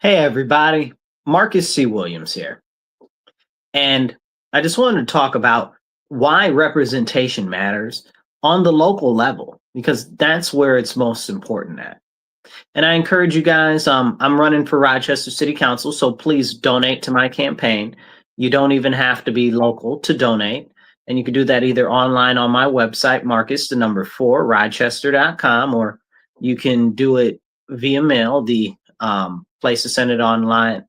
Hey, everybody. Marcus C. Williams here. And I just wanted to talk about why representation matters on the local level, because that's where it's most important at. And I encourage you guys, I'm running for Rochester City Council, so please donate to my campaign. You don't even have to be local to donate. And you can do that either online on my website, Marcus, the number 4, Rochester.com, or you can do it via mail. The place to send it online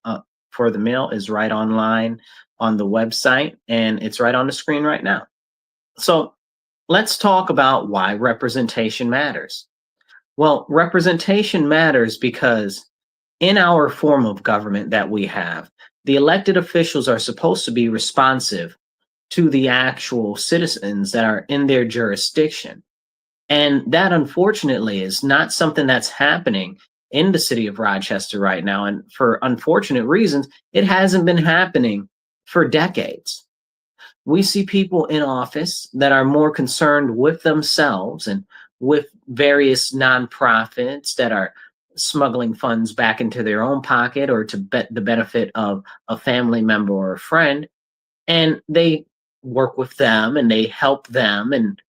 for the mail is right online on the website, and it's right on the screen right now. So let's talk about why representation matters. Well, representation matters because in our form of government that we have, the elected officials are supposed to be responsive to the actual citizens that are in their jurisdiction. And that, unfortunately, is not something that's happening in the city of Rochester right now. And for unfortunate reasons, it hasn't been happening for decades. We see people in office that are more concerned with themselves and with various nonprofits that are smuggling funds back into their own pocket or to the benefit of a family member or a friend. And they work with them and they help them and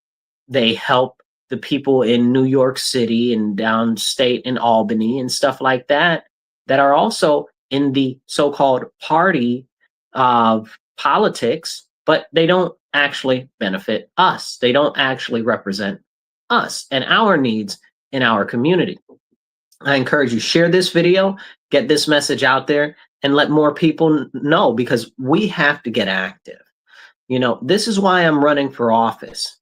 they help the people in New York City and downstate in Albany and stuff like that that are also in the so-called party of politics, but they don't actually benefit us. They don't actually represent us and our needs in our community. I encourage you, share this video, get this message out there, and let more people know, because we have to get active. This is why I'm running for office,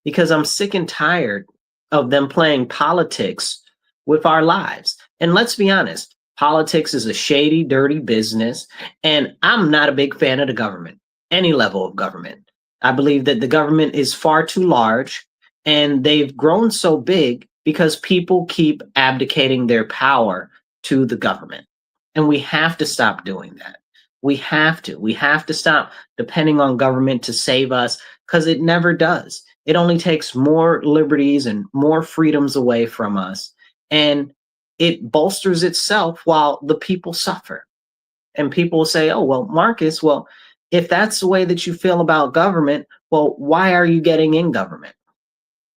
because I'm sick and tired of them playing politics with our lives. And let's be honest, politics is a shady, dirty business, and I'm not a big fan of the government, any level of government. I believe that the government is far too large, and they've grown so big because people keep abdicating their power to the government. And we have to stop doing that. We have to. We have to stop depending on government to save us, because it never does. It only takes more liberties and more freedoms away from us, and it bolsters itself while the people suffer. And people will say, oh, well, Marcus, well, if that's the way that you feel about government, well, why are you getting in government?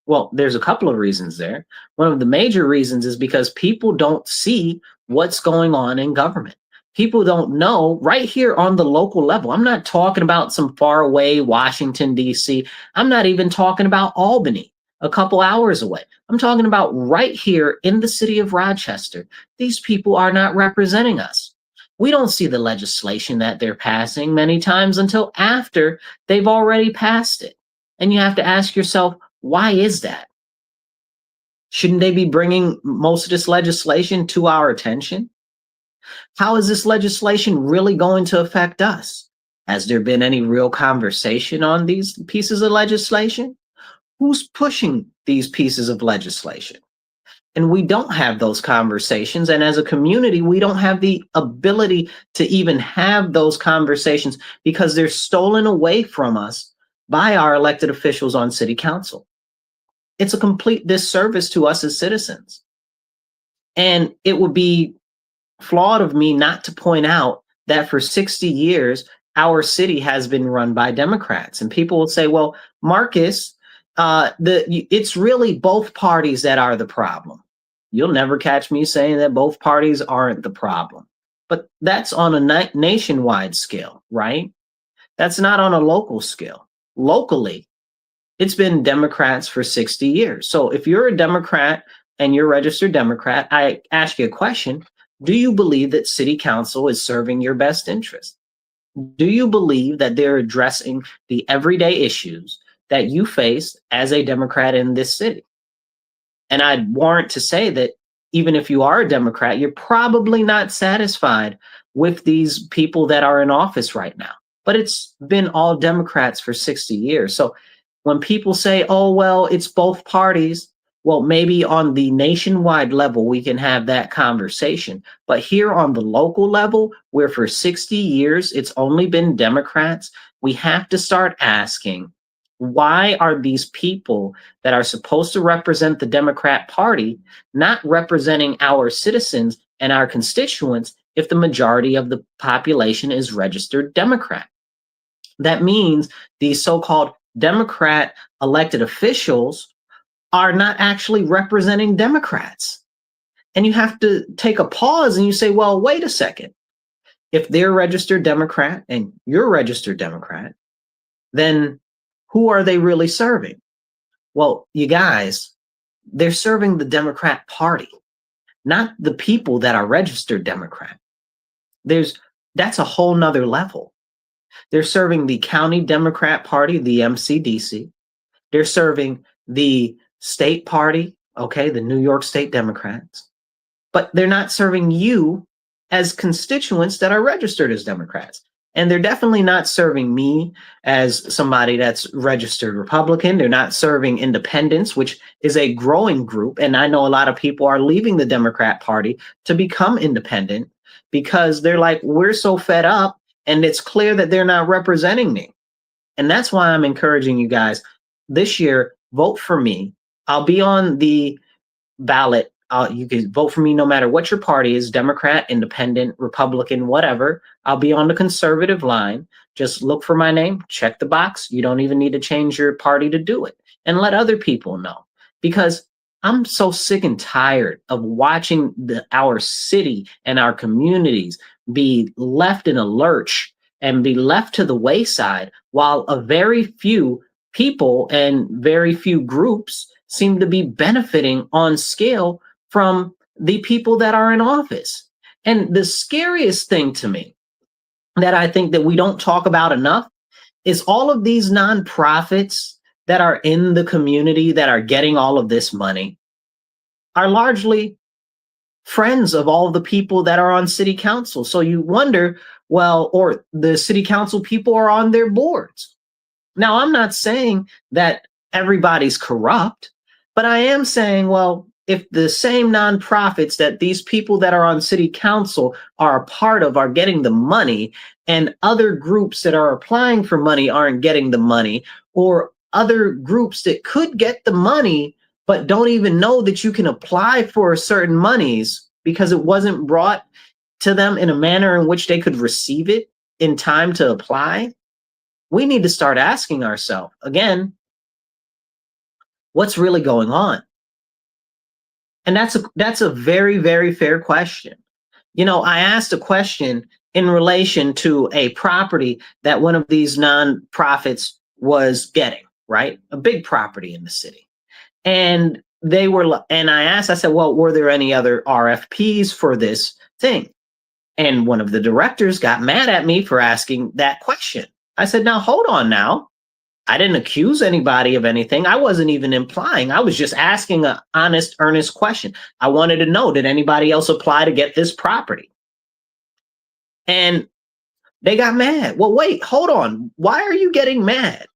Well, there's a couple of reasons there. One of the major reasons is because people don't see what's going on in government. People don't know right here on the local level. I'm not talking about some far away Washington, D.C. I'm not even talking about Albany, a couple hours away. I'm talking about right here in the city of Rochester. These people are not representing us. We don't see the legislation that they're passing many times until after they've already passed it. And you have to ask yourself, why is that? Shouldn't they be bringing most of this legislation to our attention? How is this legislation really going to affect us? Has there been any real conversation on these pieces of legislation? Who's pushing these pieces of legislation? And we don't have those conversations. And as a community, we don't have the ability to even have those conversations because they're stolen away from us by our elected officials on city council. It's a complete disservice to us as citizens. And it would be flawed of me not to point out that for 60 years, our city has been run by Democrats. And people will say, well, Marcus, it's really both parties that are the problem. You'll never catch me saying that both parties aren't the problem. But that's on a nationwide scale, right? That's not on a local scale. Locally, it's been Democrats for 60 years. So if you're a Democrat and you're a registered Democrat, I ask you a question. Do you believe that city council is serving your best interest? Do you believe that they're addressing the everyday issues that you face as a Democrat in this city? And I'd warrant to say that even if you are a Democrat, you're probably not satisfied with these people that are in office right now. But it's been all Democrats for 60 years. So when people say, oh, well, it's both parties, well, maybe on the nationwide level, we can have that conversation. But here on the local level, where for 60 years, it's only been Democrats, we have to start asking, why are these people that are supposed to represent the Democrat Party not representing our citizens and our constituents if the majority of the population is registered Democrat. That means these so-called Democrat elected officials are not actually representing Democrats. And you have to take a pause and you say, well, wait a second. If they're registered Democrat and you're registered Democrat, then who are they really serving? Well, you guys, they're serving the Democrat Party, not the people that are registered Democrat. That's a whole nother level. They're serving the County Democrat Party, the MCDC. They're serving the state party, okay, the New York State Democrats. But they're not serving you as constituents that are registered as Democrats. And they're definitely not serving me as somebody that's registered Republican. They're not serving independents, which is a growing group. And I know a lot of people are leaving the Democrat Party to become independent because they're like, we're so fed up and it's clear that they're not representing me. And that's why I'm encouraging you guys this year, vote for me. I'll be on the ballot. You can vote for me no matter what your party is, Democrat, Independent, Republican, whatever. I'll be on the conservative line. Just look for my name, check the box. You don't even need to change your party to do it. And let other people know. Because I'm so sick and tired of watching our city and our communities be left in a lurch and be left to the wayside while a very few people and very few groups seem to be benefiting on scale from the people that are in office. And the scariest thing to me that I think that we don't talk about enough is all of these nonprofits that are in the community that are getting all of this money are largely friends of all the people that are on city council. So you wonder, well, or the city council people are on their boards. Now, I'm not saying that everybody's corrupt, but I am saying, well, if the same nonprofits that these people that are on city council are a part of are getting the money, and other groups that are applying for money aren't getting the money, or other groups that could get the money but don't even know that you can apply for certain monies because it wasn't brought to them in a manner in which they could receive it in time to apply, we need to start asking ourselves, again, what's really going on? And that's a very, very fair question. You know, I asked a question in relation to a property that one of these nonprofits was getting, right? A big property in the city. And I asked, I said, well, were there any other RFPs for this thing? And one of the directors got mad at me for asking that question. I said, now, hold on now. I didn't accuse anybody of anything. I wasn't even implying. I was just asking an honest, earnest question. I wanted to know, did anybody else apply to get this property? And they got mad. Well, wait, hold on. Why are you getting mad?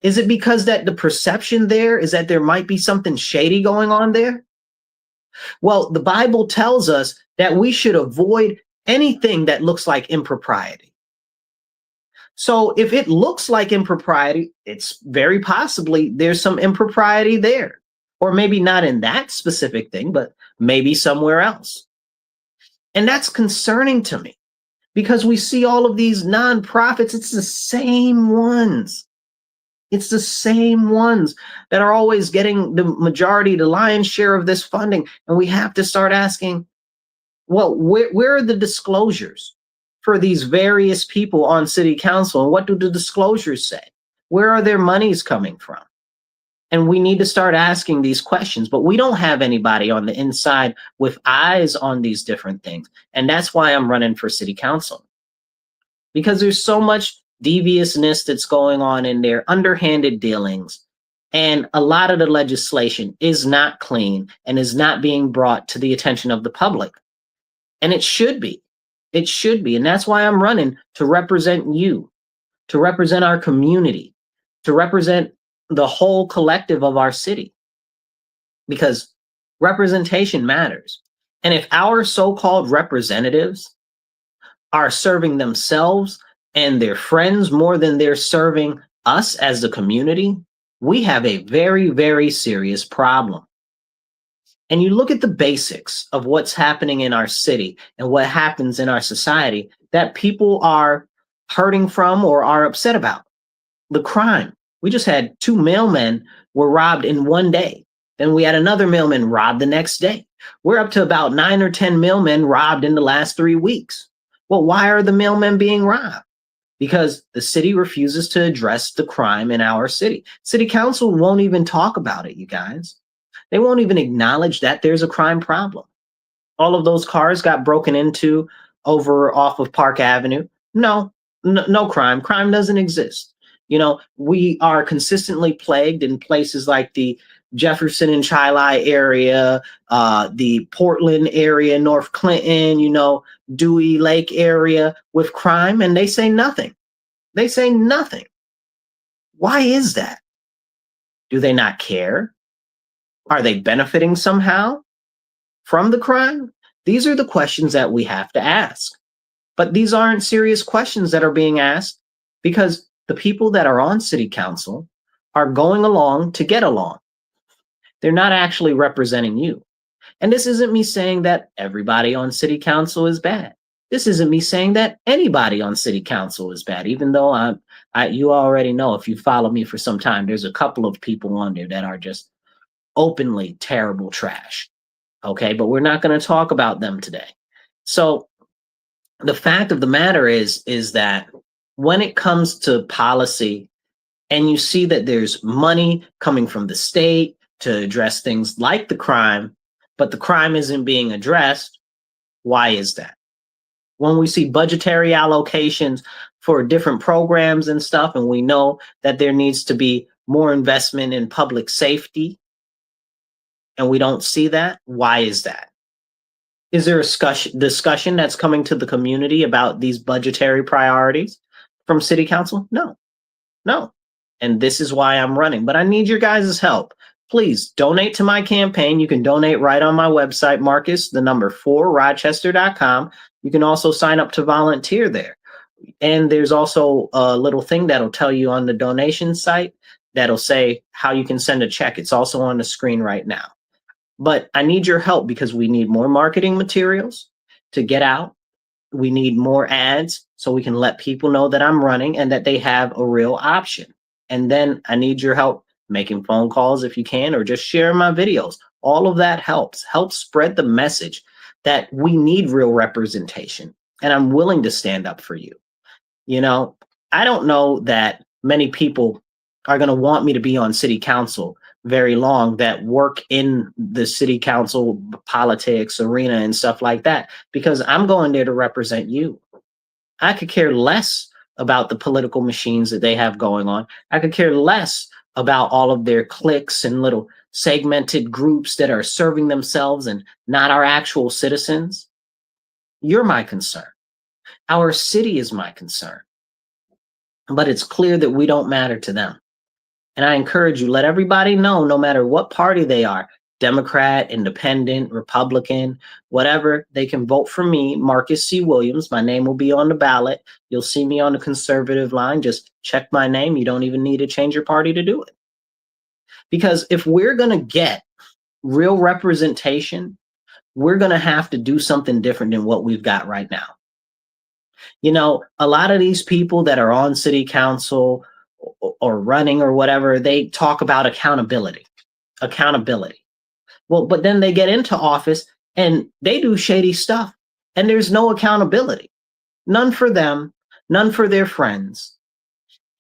Is it because that the perception there is that there might be something shady going on there? Well, the Bible tells us that we should avoid anything that looks like impropriety. So if it looks like impropriety, it's very possibly there's some impropriety there, or maybe not in that specific thing, but maybe somewhere else. And that's concerning to me because we see all of these nonprofits. It's the same ones. It's the same ones that are always getting the majority, the lion's share of this funding. And we have to start asking, well, where are the disclosures for these various people on city council? And what do the disclosures say? Where are their monies coming from? And we need to start asking these questions, but we don't have anybody on the inside with eyes on these different things. And that's why I'm running for city council, because there's so much deviousness that's going on in there, underhanded dealings. And a lot of the legislation is not clean and is not being brought to the attention of the public. And it should be. It should be. And that's why I'm running to represent you, to represent our community, to represent the whole collective of our city. Because representation matters. And if our so-called representatives are serving themselves and their friends more than they're serving us as the community, we have a very, very serious problem. and you look at the basics of what's happening in our city and what happens in our society that people are hurting from or are upset about. The crime. We just had 2 mailmen were robbed in one day. Then we had another mailman robbed the next day. We're up to about 9 or 10 mailmen robbed in the last 3 weeks. Well, why are the mailmen being robbed? Because the city refuses to address the crime in our city. City council won't even talk about it, you guys. They won't even acknowledge that there's a crime problem. All of those cars got broken into over off of Park Avenue. No crime. Crime doesn't exist. We are consistently plagued in places like the Jefferson and Chili area, the Portland area, North Clinton, Dewey Lake area with crime, and they say nothing. They say nothing. Why is that? Do they not care? Are they benefiting somehow from the crime? These are the questions that we have to ask. But these aren't serious questions that are being asked because the people that are on city council are going along to get along. They're not actually representing you. And this isn't me saying that everybody on city council is bad. This isn't me saying that anybody on city council is bad, even though you already know, if you follow me for some time, there's a couple of people on there that are just openly terrible trash. Okay, but we're not going to talk about them today. So the fact of the matter is that when it comes to policy and you see that there's money coming from the state to address things like the crime, but the crime isn't being addressed, why is that? When we see budgetary allocations for different programs and stuff, and we know that there needs to be more investment in public safety, and we don't see that, why is that? Is there a discussion that's coming to the community about these budgetary priorities from city council? No. And this is why I'm running. But I need your guys' help. Please donate to my campaign. You can donate right on my website, Marcus, the number 4, Rochester.com. You can also sign up to volunteer there. And there's also a little thing that'll tell you on the donation site that'll say how you can send a check. It's also on the screen right now. But I need your help because we need more marketing materials to get out. We need more ads so we can let people know that I'm running and that they have a real option. And then I need your help making phone calls if you can, or just share my videos. All of that helps spread the message that we need real representation. And I'm willing to stand up for you. I don't know that many people are going to want me to be on city council very long that work in the city council politics arena and stuff like that, because I'm going there to represent you. I could care less about the political machines that they have going on. I could care less about all of their cliques and little segmented groups that are serving themselves and not our actual citizens. You're my concern. Our city is my concern. But it's clear that we don't matter to them. And I encourage you, let everybody know, no matter what party they are, Democrat, Independent, Republican, whatever, they can vote for me, Marcus C. Williams. My name will be on the ballot. You'll see me on the conservative line. Just check my name. You don't even need to change your party to do it. Because if we're going to get real representation, we're going to have to do something different than what we've got right now. A lot of these people that are on city council or running or whatever, they talk about accountability. Well, but then they get into office and they do shady stuff and there's no accountability. None for them, none for their friends.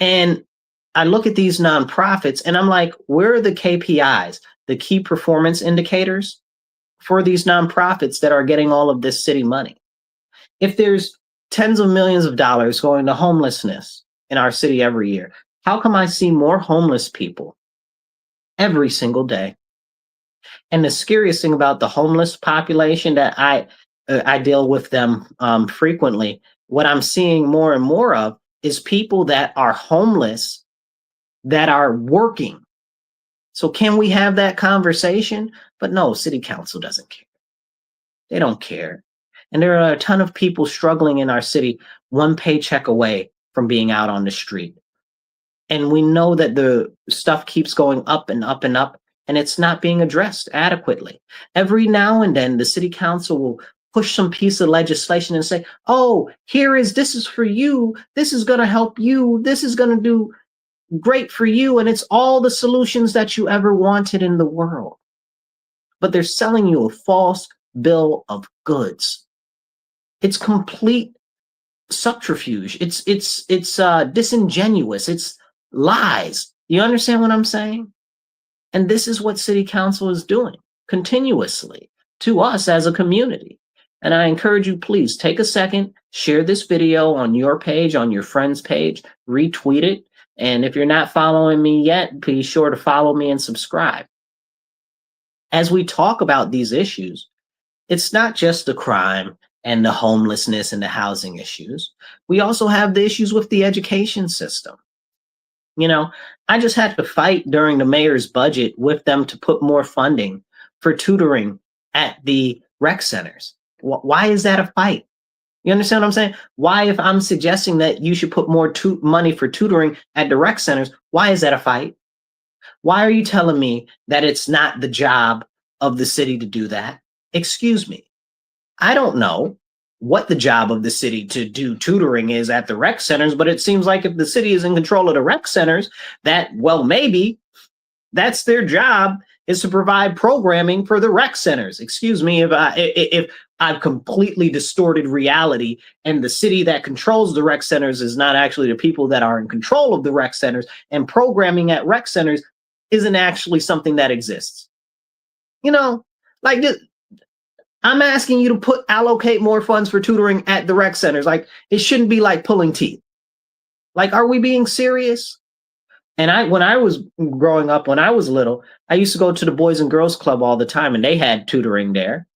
And I look at these nonprofits and I'm like, where are the KPIs, the key performance indicators for these nonprofits that are getting all of this city money? If there's tens of millions of dollars going to homelessness in our city every year, how come I see more homeless people every single day? And the scariest thing about the homeless population that I deal with them frequently, what I'm seeing more and more of is people that are homeless that are working. So can we have that conversation? But no, city council doesn't care. They don't care. And there are a ton of people struggling in our city, one paycheck away from being out on the street. And we know that the stuff keeps going up and up and up. and it's not being addressed adequately. Every now and then, the city council will push some piece of legislation and say, oh, this is for you. This is going to help you. This is going to do great for you. And it's all the solutions that you ever wanted in the world. But they're selling you a false bill of goods. It's complete subterfuge. It's disingenuous. It's lies. You understand what I'm saying? And this is what city council is doing continuously to us as a community. And I encourage you, please take a second, share this video on your page, on your friend's page, retweet it. And if you're not following me yet, be sure to follow me and subscribe. As we talk about these issues, it's not just the crime and the homelessness and the housing issues. We also have the issues with the education system. You know, I just had to fight during the mayor's budget with them to put more funding for tutoring at the rec centers. Why is that a fight? You understand what I'm saying? Why, if I'm suggesting that you should put more money for tutoring at the rec centers, why is that a fight? Why are you telling me that it's not the job of the city to do that? Excuse me. I don't know what the job of the city to do tutoring is at the rec centers, but it seems like if the city is in control of the rec centers, that, well, maybe that's their job, is to provide programming for the rec centers. Excuse me if I've completely distorted reality and the city that controls the rec centers is not actually the people that are in control of the rec centers, and programming at rec centers isn't actually something that exists. You know, like this, I'm asking you to allocate more funds for tutoring at the rec centers. Like, it shouldn't be like pulling teeth. Like, are we being serious? And when I was growing up, when I was little, I used to go to the Boys and Girls Club all the time, and they had tutoring there.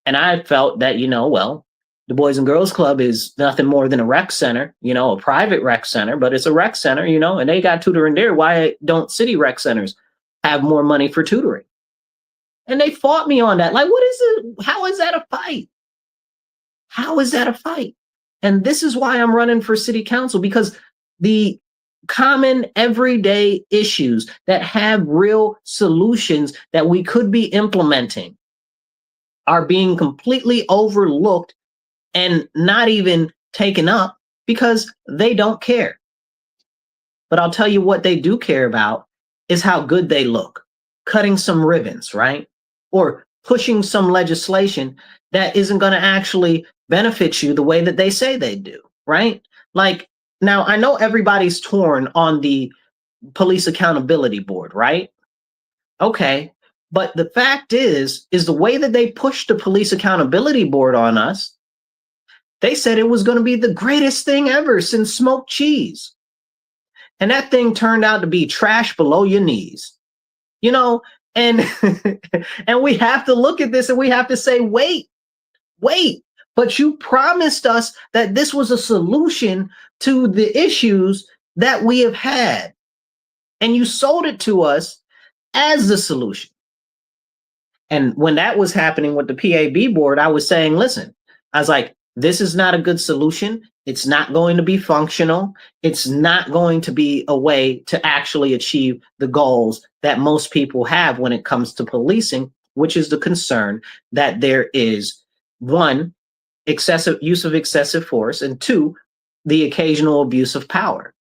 And I felt that, well, the Boys and Girls Club is nothing more than a rec center, a private rec center, but it's a rec center, and they got tutoring there. Why don't city rec centers have more money for tutoring? And they fought me on that. Like, what is it? How is that a fight? How is that a fight? And this is why I'm running for city council, because the common everyday issues that have real solutions that we could be implementing are being completely overlooked and not even taken up because they don't care. But I'll tell you what they do care about is how good they look, cutting some ribbons, right? Or pushing some legislation that isn't going to actually benefit you the way that they say they do, right? Like, now I know everybody's torn on the police accountability board, right? Okay. But the fact is the way that they pushed the police accountability board on us, they said it was going to be the greatest thing ever since smoked cheese. And that thing turned out to be trash below your knees, and and we have to look at this and we have to say, wait, but you promised us that this was a solution to the issues that we have had. And you sold it to us as the solution. And when that was happening with the PAB board, I was saying, listen, I was like, this is not a good solution. It's not going to be functional. It's not going to be a way to actually achieve the goals that most people have when it comes to policing, which is the concern that there is, one, excessive use of excessive force, and two, the occasional abuse of power.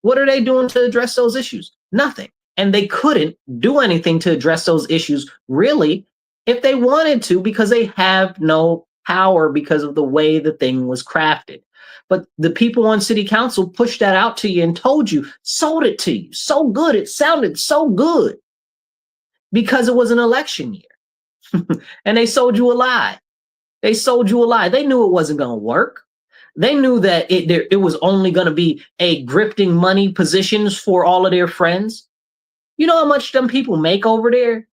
What are they doing to address those issues? Nothing. And they couldn't do anything to address those issues, really, if they wanted to, because they have no power because of the way the thing was crafted. But the people on city council pushed that out to you and told you, sold it to you so good. It sounded so good because it was an election year. And they sold you a lie. They sold you a lie. They knew it wasn't going to work. They knew that it was only going to be a grifting money positions for all of their friends. You know how much them people make over there?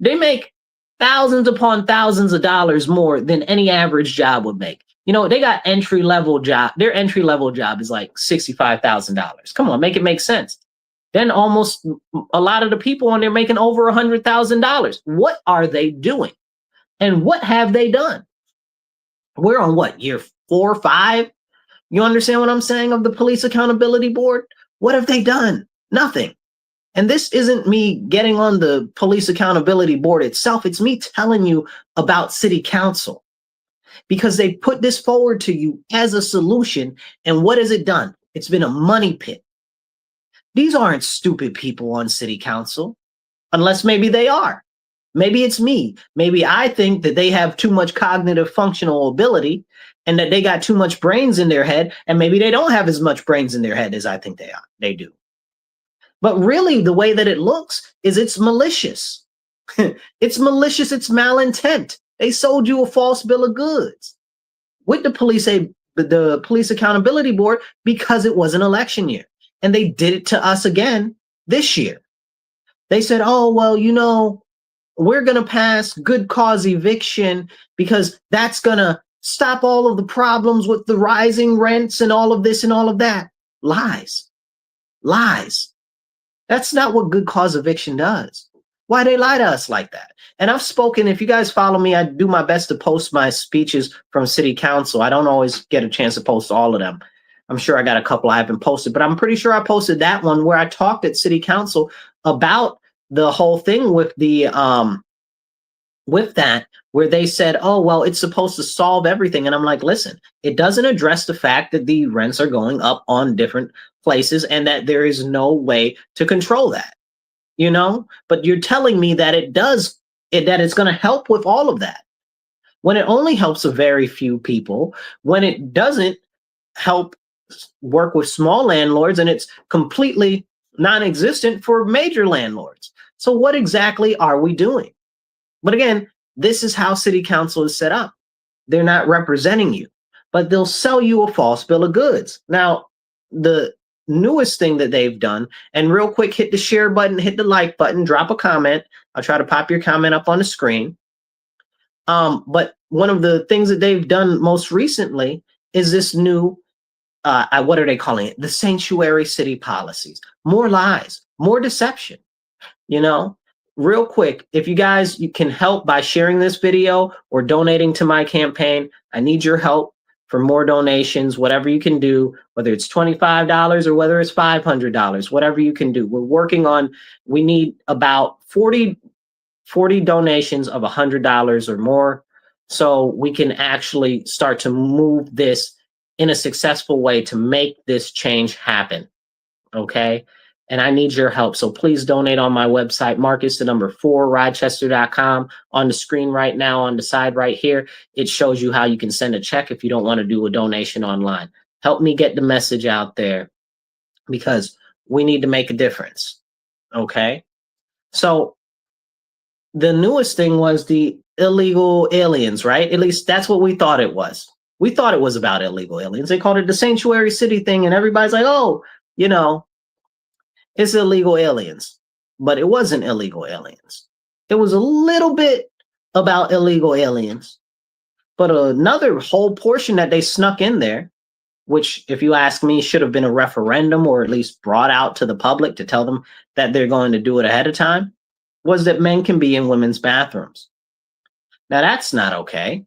They make thousands upon thousands of dollars more than any average job would make. They got entry-level job. Their entry-level job is like $65,000. Come on, make it make sense. Then almost a lot of the people on there making over $100,000. What are they doing? And what have they done? We're on what, year 4 or 5? You understand what I'm saying of the police accountability board? What have they done? Nothing. And this isn't me getting on the police accountability board itself. It's me telling you about city council because they put this forward to you as a solution. And what has it done? It's been a money pit. These aren't stupid people on city council, unless maybe they are. Maybe it's me. Maybe I think that they have too much cognitive functional ability and that they got too much brains in their head. And maybe they don't have as much brains in their head as I think they do. But really, the way that it looks is it's malicious. It's malicious. It's malintent. They sold you a false bill of goods with the police accountability board because it was an election year. And they did it to us again this year. They said, oh, well, you know, we're going to pass good cause eviction because that's going to stop all of the problems with the rising rents and all of this and all of that. Lies. Lies. That's not what good cause eviction does. Why they lie to us like that? And I've spoken, if you guys follow me, I do my best to post my speeches from city council. I don't always get a chance to post all of them. I'm sure I got a couple I haven't posted, but I'm pretty sure I posted that one where I talked at city council about the whole thing with the with that, where they said, oh, well, it's supposed to solve everything. And I'm like, listen, it doesn't address the fact that the rents are going up on different places and that there is no way to control that, you know, but you're telling me that it does, that it's going to help with all of that when it only helps a very few people, when it doesn't help work with small landlords and it's completely non-existent for major landlords. So what exactly are we doing? But again, this is how city council is set up. They're not representing you, but they'll sell you a false bill of goods. Now, the newest thing that they've done, and real quick, hit the share button, hit the like button, drop a comment. I'll try to pop your comment up on the screen. But one of the things that they've done most recently is this new, what are they calling it? The sanctuary city policies. More lies, more deception, you know? Real quick, if you guys, you can help by sharing this video or donating to my campaign. I need your help for more donations, whatever you can do, whether it's $25 or whether it's $500, whatever you can do. We're working on, we need about 40 donations of $100 or more so we can actually start to move this in a successful way to make this change happen, okay? And I need your help. So please donate on my website, Marcus4Rochester.com. On the screen right now, on the side right here, it shows you how you can send a check if you don't want to do a donation online. Help me get the message out there because we need to make a difference. Okay. So the newest thing was the illegal aliens, right? At least that's what we thought it was. We thought it was about illegal aliens. They called it the sanctuary city thing. And everybody's like, oh, you know, it's illegal aliens, but it wasn't illegal aliens. It was a little bit about illegal aliens, but another whole portion that they snuck in there, which if you ask me, should have been a referendum or at least brought out to the public to tell them that they're going to do it ahead of time, was that men can be in women's bathrooms. Now that's not okay.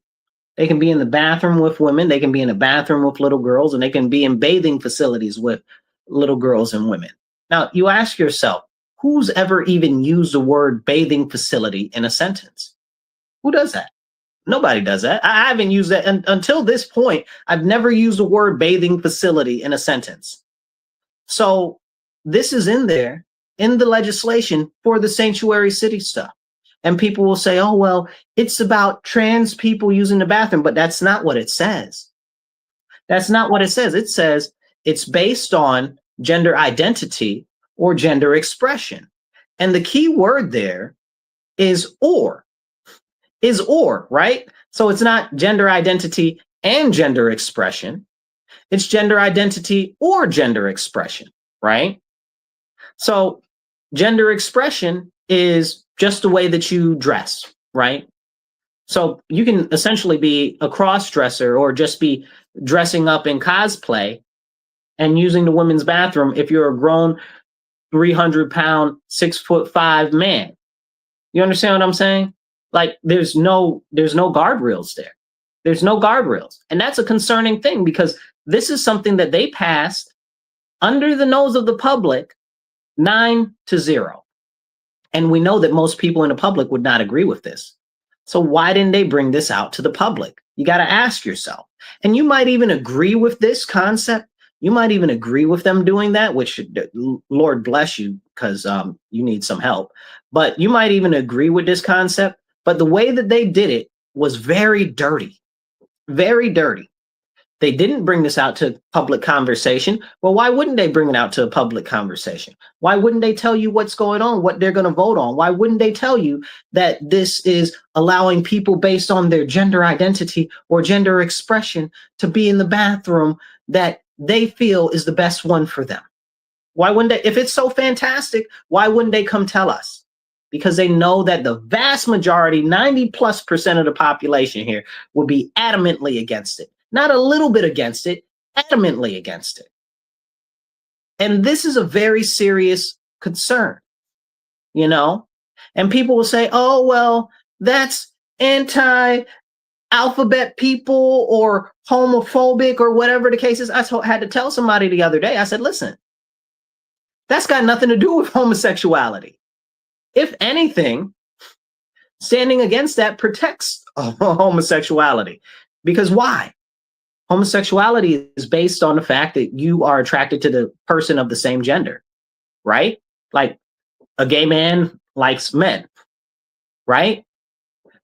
They can be in the bathroom with women. They can be in the bathroom with little girls, and they can be in bathing facilities with little girls and women. Now, you ask yourself, who's ever even used the word bathing facility in a sentence? Who does that? Nobody does that. I haven't used that until this point. I've never used the word bathing facility in a sentence. So this is in there in the legislation for the sanctuary city stuff. And people will say, oh, well, it's about trans people using the bathroom, but that's not what it says. That's not what it says. It says it's based on gender identity or gender expression. And the key word there is or, right? So it's not gender identity and gender expression. It's gender identity or gender expression, right? So gender expression is just the way that you dress, right? So you can essentially be a cross-dresser or just be dressing up in cosplay and using the women's bathroom if you're a grown 300-pound, 6'5" man. You understand what I'm saying? Like there's no guardrails there. There's no guardrails. And that's a concerning thing because this is something that they passed under the nose of the public 9-0. And we know that most people in the public would not agree with this. So why didn't they bring this out to the public? You got to ask yourself. And you might even agree with this concept. You might even agree with them doing that, which Lord bless you, because you need some help. But you might even agree with this concept. But the way that they did it was very dirty, very dirty. They didn't bring this out to public conversation. Well, why wouldn't they bring it out to a public conversation? Why wouldn't they tell you what's going on, what they're going to vote on? Why wouldn't they tell you that this is allowing people based on their gender identity or gender expression to be in the bathroom that they feel is the best one for them? Why wouldn't they? If it's so fantastic, why wouldn't they come tell us? Because they know that the vast majority, 90+% of the population here, will be adamantly against it. Not a little bit against it, adamantly against it. And this is a very serious concern, you know? And people will say, oh, well, that's anti-alphabet people or homophobic or whatever the case is. I had to tell somebody the other day, I said, listen, that's got nothing to do with homosexuality. If anything, standing against that protects homosexuality. Because why? Homosexuality is based on the fact that you are attracted to the person of the same gender, right? Like a gay man likes men, right?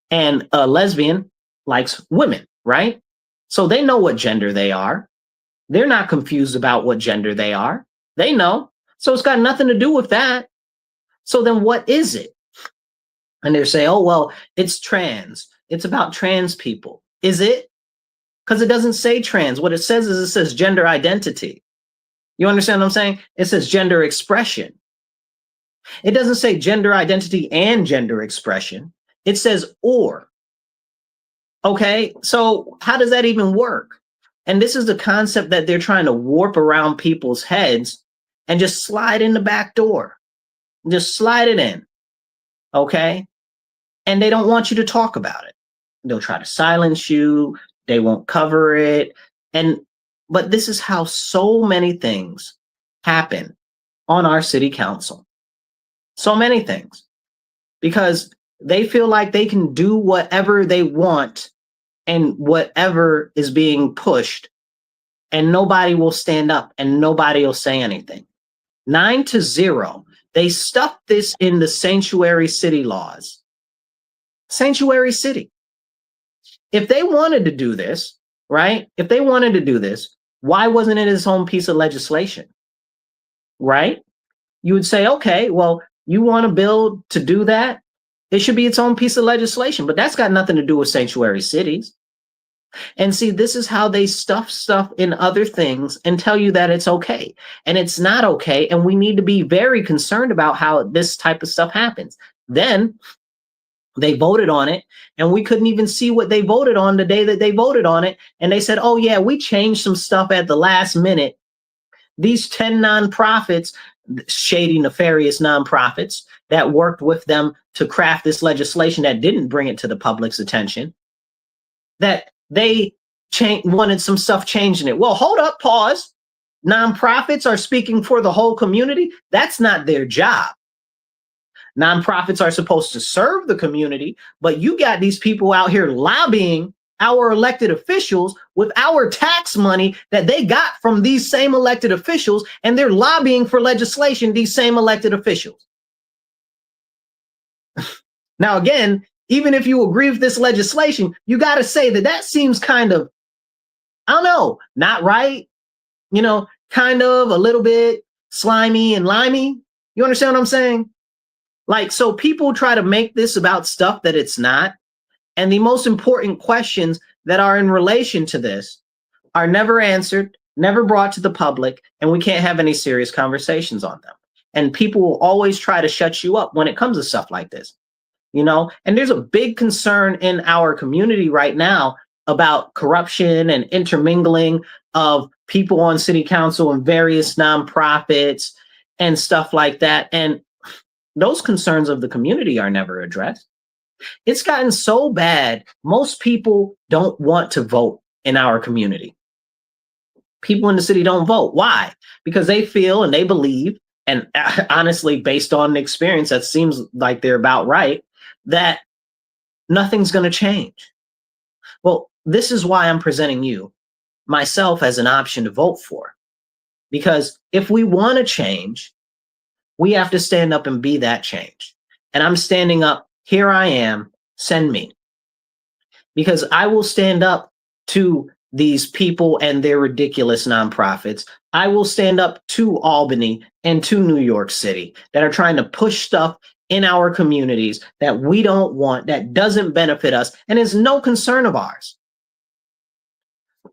And a lesbian likes women, right? So they know what gender they are. They're not confused about what gender they are. They know. So it's got nothing to do with that. So then what is it? And they say, oh, well, it's trans. It's about trans people. Is it? Because it doesn't say trans. What it says is it says gender identity. You understand what I'm saying? It says gender expression. It doesn't say gender identity and gender expression. It says or. Okay, so how does that even work? And this is the concept that they're trying to warp around people's heads and just slide in the back door. Just slide it in. Okay? And they don't want you to talk about it. They'll try to silence you. They won't cover it. But this is how so many things happen on our city council. So many things. Because they feel like they can do whatever they want and whatever is being pushed, and nobody will stand up and nobody will say anything. 9-0. They stuffed this in the sanctuary city laws. Sanctuary city. If they wanted to do this, right? If they wanted to do this, why wasn't it its own piece of legislation? Right? You would say, okay, well, you want a bill to do that? It should be its own piece of legislation, but that's got nothing to do with sanctuary cities. And see, this is how they stuff stuff in other things and tell you that it's okay. And it's not okay. And we need to be very concerned about how this type of stuff happens. Then they voted on it, and we couldn't even see what they voted on the day that they voted on it. And they said, oh, yeah, we changed some stuff at the last minute. These 10 nonprofits, shady, nefarious nonprofits that worked with them to craft this legislation that didn't bring it to the public's attention, that they wanted some stuff changed in it. Well, hold up, pause. Nonprofits are speaking for the whole community. That's not their job. Nonprofits are supposed to serve the community, but you got these people out here lobbying our elected officials with our tax money that they got from these same elected officials, and they're lobbying for legislation, these same elected officials. Now, again, even if you agree with this legislation, you got to say that seems kind of, I don't know, not right, kind of a little bit slimy and limey. You understand what I'm saying? Like, so people try to make this about stuff that it's not. And the most important questions that are in relation to this are never answered, never brought to the public, and we can't have any serious conversations on them. And people will always try to shut you up when it comes to stuff like this, and there's a big concern in our community right now about corruption and intermingling of people on city council and various nonprofits and stuff like that. And those concerns of the community are never addressed. It's gotten so bad, most people don't want to vote in our community. People in the city don't vote. Why? Because they feel and they believe, and honestly, based on the experience, that seems like they're about right, that nothing's going to change. Well, this is why I'm presenting you, myself, as an option to vote for. Because if we want to change, we have to stand up and be that change. And I'm standing up. Here I am. Send me. Because I will stand up to these people and their ridiculous nonprofits. I will stand up to Albany and to New York City that are trying to push stuff in our communities that we don't want, that doesn't benefit us, and is no concern of ours.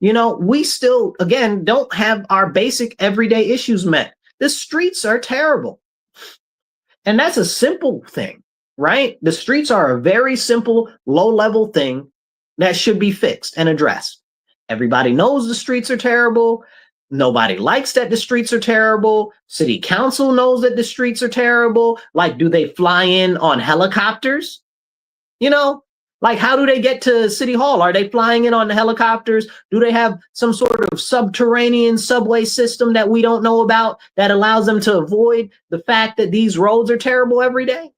You know, we still, again, don't have our basic everyday issues met. The streets are terrible. And that's a simple thing, right? The streets are a very simple, low-level thing that should be fixed and addressed. Everybody knows the streets are terrible. Nobody likes that the streets are terrible. City council knows that the streets are terrible. Like, do they fly in on helicopters? You know, like, how do they get to City Hall? Are they flying in on the helicopters? Do they have some sort of subterranean subway system that we don't know about that allows them to avoid the fact that these roads are terrible every day?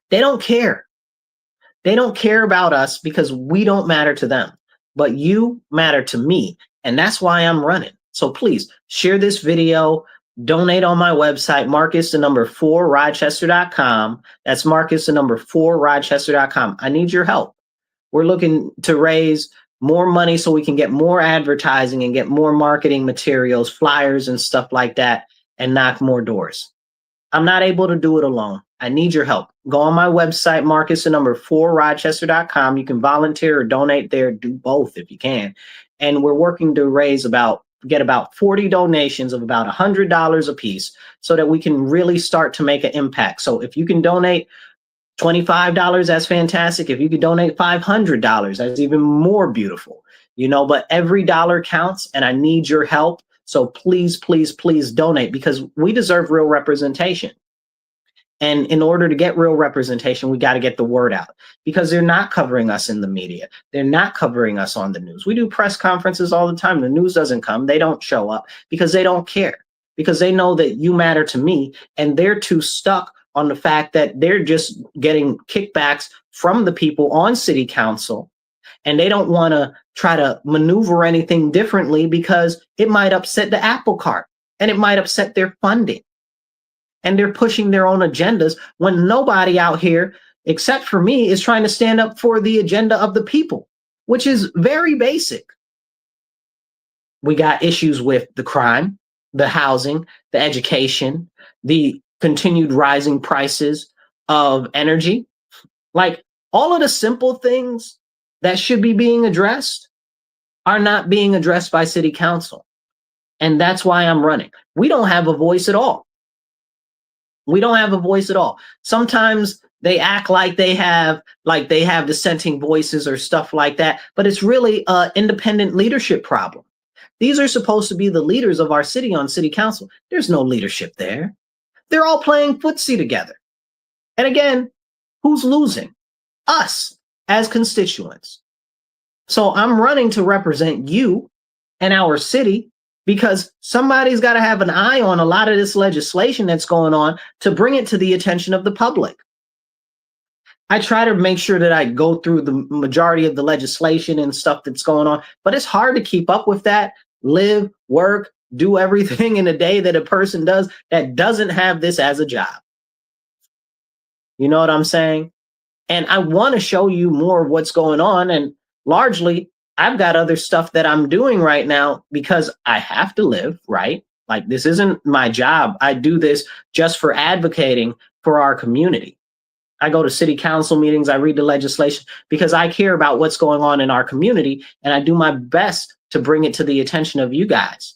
They don't care. They don't care about us because we don't matter to them. But you matter to me. And that's why I'm running. So please share this video. Donate on my website, Marcus4Rochester.com. That's Marcus4Rochester.com. I need your help. We're looking to raise more money so we can get more advertising and get more marketing materials, flyers and stuff like that, and knock more doors. I'm not able to do it alone. I need your help. Go on my website, Marcus4Rochester.com. You can volunteer or donate there. Do both if you can. And we're working to get about 40 donations of about $100 a piece so that we can really start to make an impact. So if you can donate $25, that's fantastic. If you could donate $500, that's even more beautiful. You know, but every dollar counts and I need your help. So please, please, please donate because we deserve real representation. And in order to get real representation, we got to get the word out because they're not covering us in the media. They're not covering us on the news. We do press conferences all the time. The news doesn't come. They don't show up because they don't care, because they know that you matter to me and they're too stuck on the fact that they're just getting kickbacks from the people on city council. And they don't want to try to maneuver anything differently because it might upset the apple cart and it might upset their funding. And they're pushing their own agendas when nobody out here, except for me, is trying to stand up for the agenda of the people, which is very basic. We got issues with the crime, the housing, the education, the continued rising prices of energy. Like all of the simple things that should be being addressed are not being addressed by city council. And that's why I'm running. We don't have a voice at all. We don't have a voice at all. Sometimes they act like they have dissenting voices or stuff like that, but it's really an independent leadership problem. These are supposed to be the leaders of our city on city council. There's no leadership there. They're all playing footsie together. And again, who's losing? Us as constituents. So I'm running to represent you and our city, because somebody's got to have an eye on a lot of this legislation that's going on to bring it to the attention of the public. I try to make sure that I go through the majority of the legislation and stuff that's going on, but it's hard to keep up with that, live, work, do everything in a day that a person does that doesn't have this as a job. You know what I'm saying? And I want to show you more of what's going on. And largely, I've got other stuff that I'm doing right now because I have to live, right? Like this isn't my job. I do this just for advocating for our community. I go to city council meetings, I read the legislation because I care about what's going on in our community and I do my best to bring it to the attention of you guys.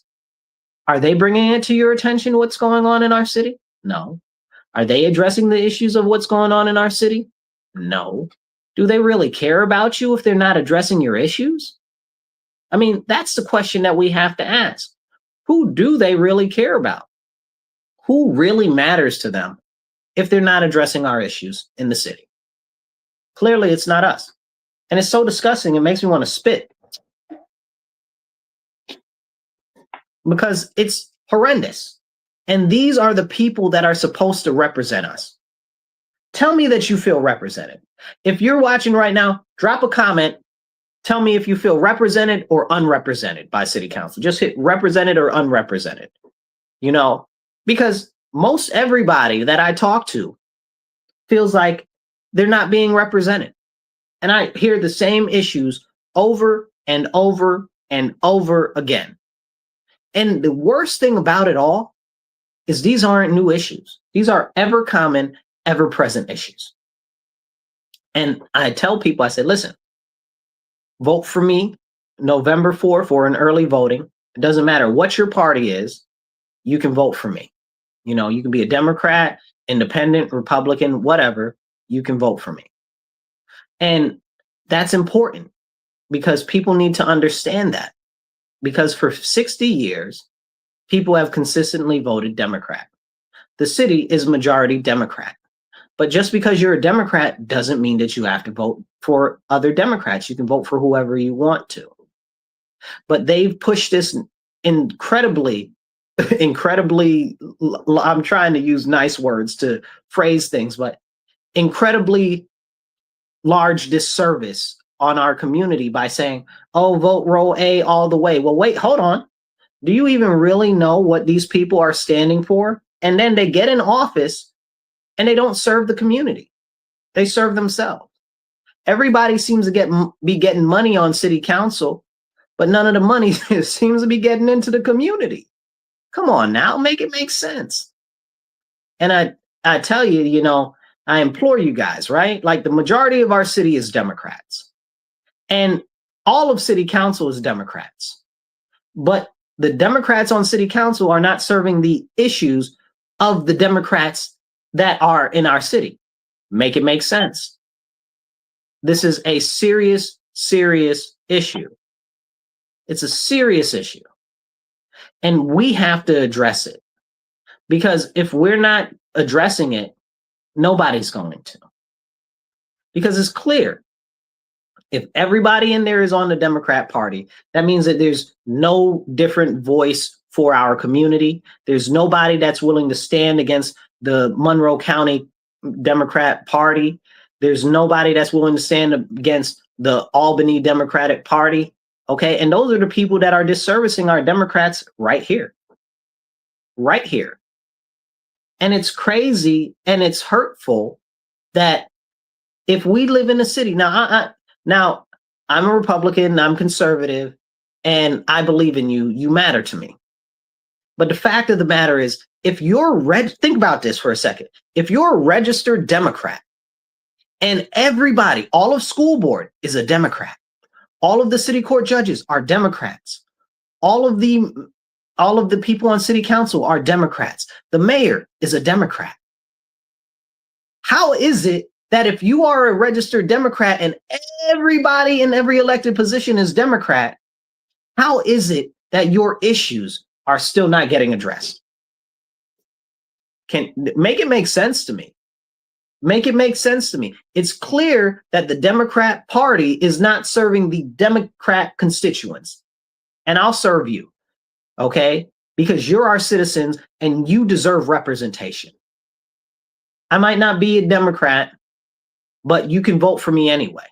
Are they bringing it to your attention what's going on in our city? No. Are they addressing the issues of what's going on in our city? No. Do they really care about you if they're not addressing your issues? I mean, that's the question that we have to ask. Who do they really care about? Who really matters to them if they're not addressing our issues in the city? Clearly, it's not us. And it's so disgusting, it makes me want to spit. Because it's Horrendous. And these are the people that are supposed to represent us. Tell me that you feel represented. If you're watching right now, drop a comment. Tell me if you feel represented or unrepresented by city council. Just hit represented or unrepresented, because most everybody that I talk to feels like they're not being represented. And I hear the same issues over and over and over again. And the worst thing about it all is these aren't new issues. These are ever common, ever present issues. And I tell people, I say, listen, vote for me November 4th for an early voting. It doesn't matter what your party is. You can vote for me. You can be a Democrat, independent, Republican, whatever. You can vote for me. And that's important because people need to understand that. Because for 60 years, people have consistently voted Democrat. The city is majority Democrat. But just because you're a Democrat doesn't mean that you have to vote for other Democrats. You can vote for whoever you want to. But they've pushed this incredibly, I'm trying to use nice words to phrase things, but incredibly large disservice on our community by saying, oh, vote row A all the way. Well, wait, hold on. Do you even really know what these people are standing for? And then they get in office and they don't serve the community. They serve themselves. Everybody seems to be getting money on city council, but none of the money seems to be getting into the community. Come on now, make it make sense. And I tell you, I implore you guys, right? Like the majority of our city is Democrats. And all of city council is Democrats. But the Democrats on city council are not serving the issues of the Democrats that are in our city. Make it make sense. This is a serious, serious issue. It's a serious issue. And we have to address it. Because if we're not addressing it, nobody's going to. Because it's clear. If everybody in there is on the Democrat Party, that means that there's no different voice for our community. There's nobody that's willing to stand against the Monroe County Democrat Party. There's nobody that's willing to stand against the Albany Democratic Party. Okay. And those are the people that are disservicing our Democrats right here. Right here. And it's crazy and it's hurtful that if we live in a city, now I'm a Republican, I'm conservative, and I believe in you. You matter to me. But the fact of the matter is, if you're think about this for a second. If you're a registered Democrat and everybody, all of school board is a Democrat, all of the city court judges are Democrats, all of the people on city council are Democrats, the mayor is a Democrat. How is it that if you are a registered Democrat and everybody in every elected position is Democrat, how is it that your issues are still not getting addressed? Can make it make sense to me. Make it make sense to me. It's clear that the Democrat Party is not serving the Democrat constituents. And I'll serve you, okay? Because you're our citizens and you deserve representation. I might not be a Democrat, but you can vote for me anyway.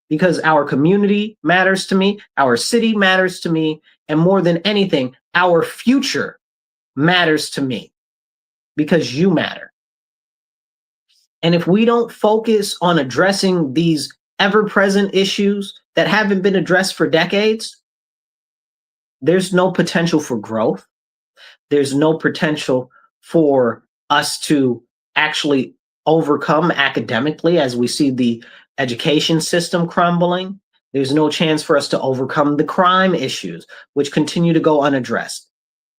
Because our community matters to me, our city matters to me, and more than anything, our future matters to me. Because you matter. And if we don't focus on addressing these ever-present issues that haven't been addressed for decades, there's no potential for growth. There's no potential for us to actually overcome academically as we see the education system crumbling. There's no chance for us to overcome the crime issues, which continue to go unaddressed.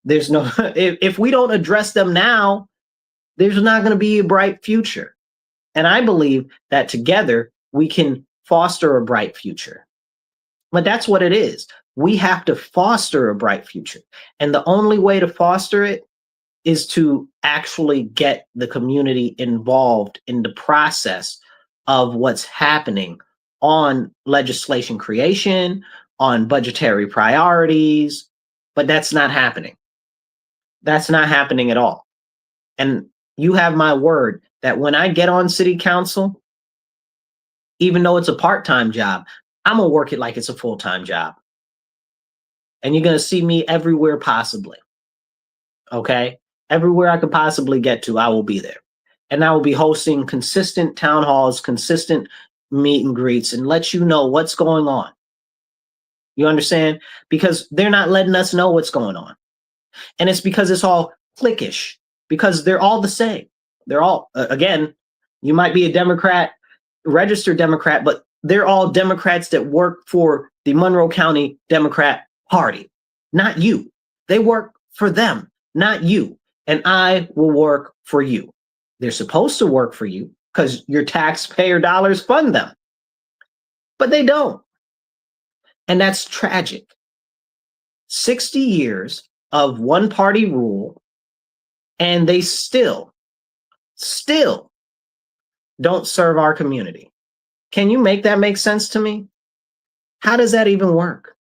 There's no, if we don't address them now, there's not going to be a bright future. And I believe that together we can foster a bright future. But that's what it is. We have to foster a bright future. And the only way to foster it is to actually get the community involved in the process of what's happening on legislation creation, on budgetary priorities, but that's not happening. That's not happening at all. And you have my word that when I get on city council, even though it's a part-time job, I'm gonna work it like it's a full-time job. And you're gonna see me everywhere possibly. Okay? Everywhere I could possibly get to, I will be there. And I will be hosting consistent town halls, consistent meet and greets, and let you know what's going on. You understand? Because they're not letting us know what's going on. And it's because it's all cliquish, because they're all the same. They're all, again, you might be a Democrat, registered Democrat, but they're all Democrats that work for the Monroe County Democrat Party, not you. They work for them, not you. And I will work for you. They're supposed to work for you because your taxpayer dollars fund them, but they don't. And that's tragic. 60 years of one party rule, and they still don't serve our community. Can you make that make sense to me? How does that even work?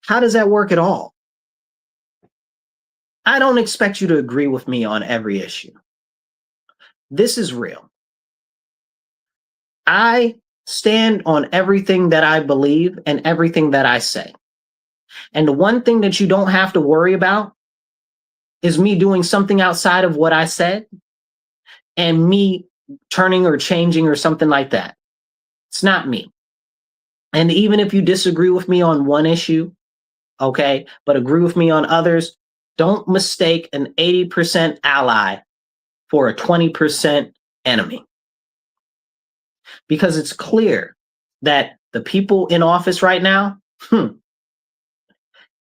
How does that work at all? I don't expect you to agree with me on every issue. This is real. I stand on everything that I believe and everything that I say. And the one thing that you don't have to worry about is me doing something outside of what I said and me turning or changing or something like that. It's not me. And even if you disagree with me on one issue, okay, but agree with me on others, don't mistake an 80% ally for a 20% enemy. Because it's clear that the people in office right now,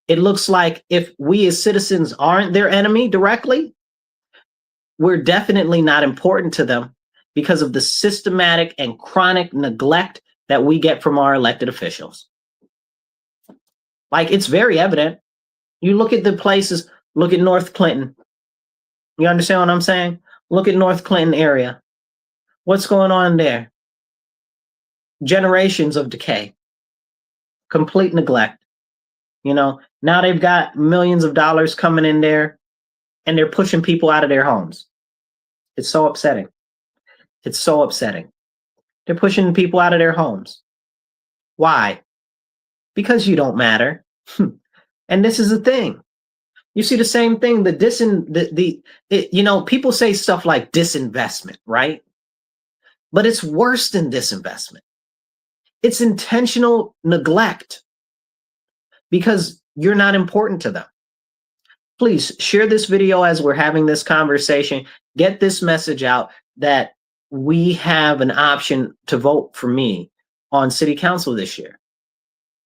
it looks like if we as citizens aren't their enemy directly, we're definitely not important to them because of the systematic and chronic neglect that we get from our elected officials. Like, it's very evident. You look at the places, look at North Clinton. You understand what I'm saying? Look at North Clinton area. What's going on there? Generations of decay, complete neglect. You know, now they've got millions of dollars coming in there and they're pushing people out of their homes. It's so upsetting. It's so upsetting. They're pushing people out of their homes. Why? Because you don't matter. And this is the thing. You see the same thing, people say stuff like disinvestment, right? But it's worse than disinvestment. It's intentional neglect because you're not important to them. Please share this video as we're having this conversation. Get this message out that we have an option to vote for me on city council this year.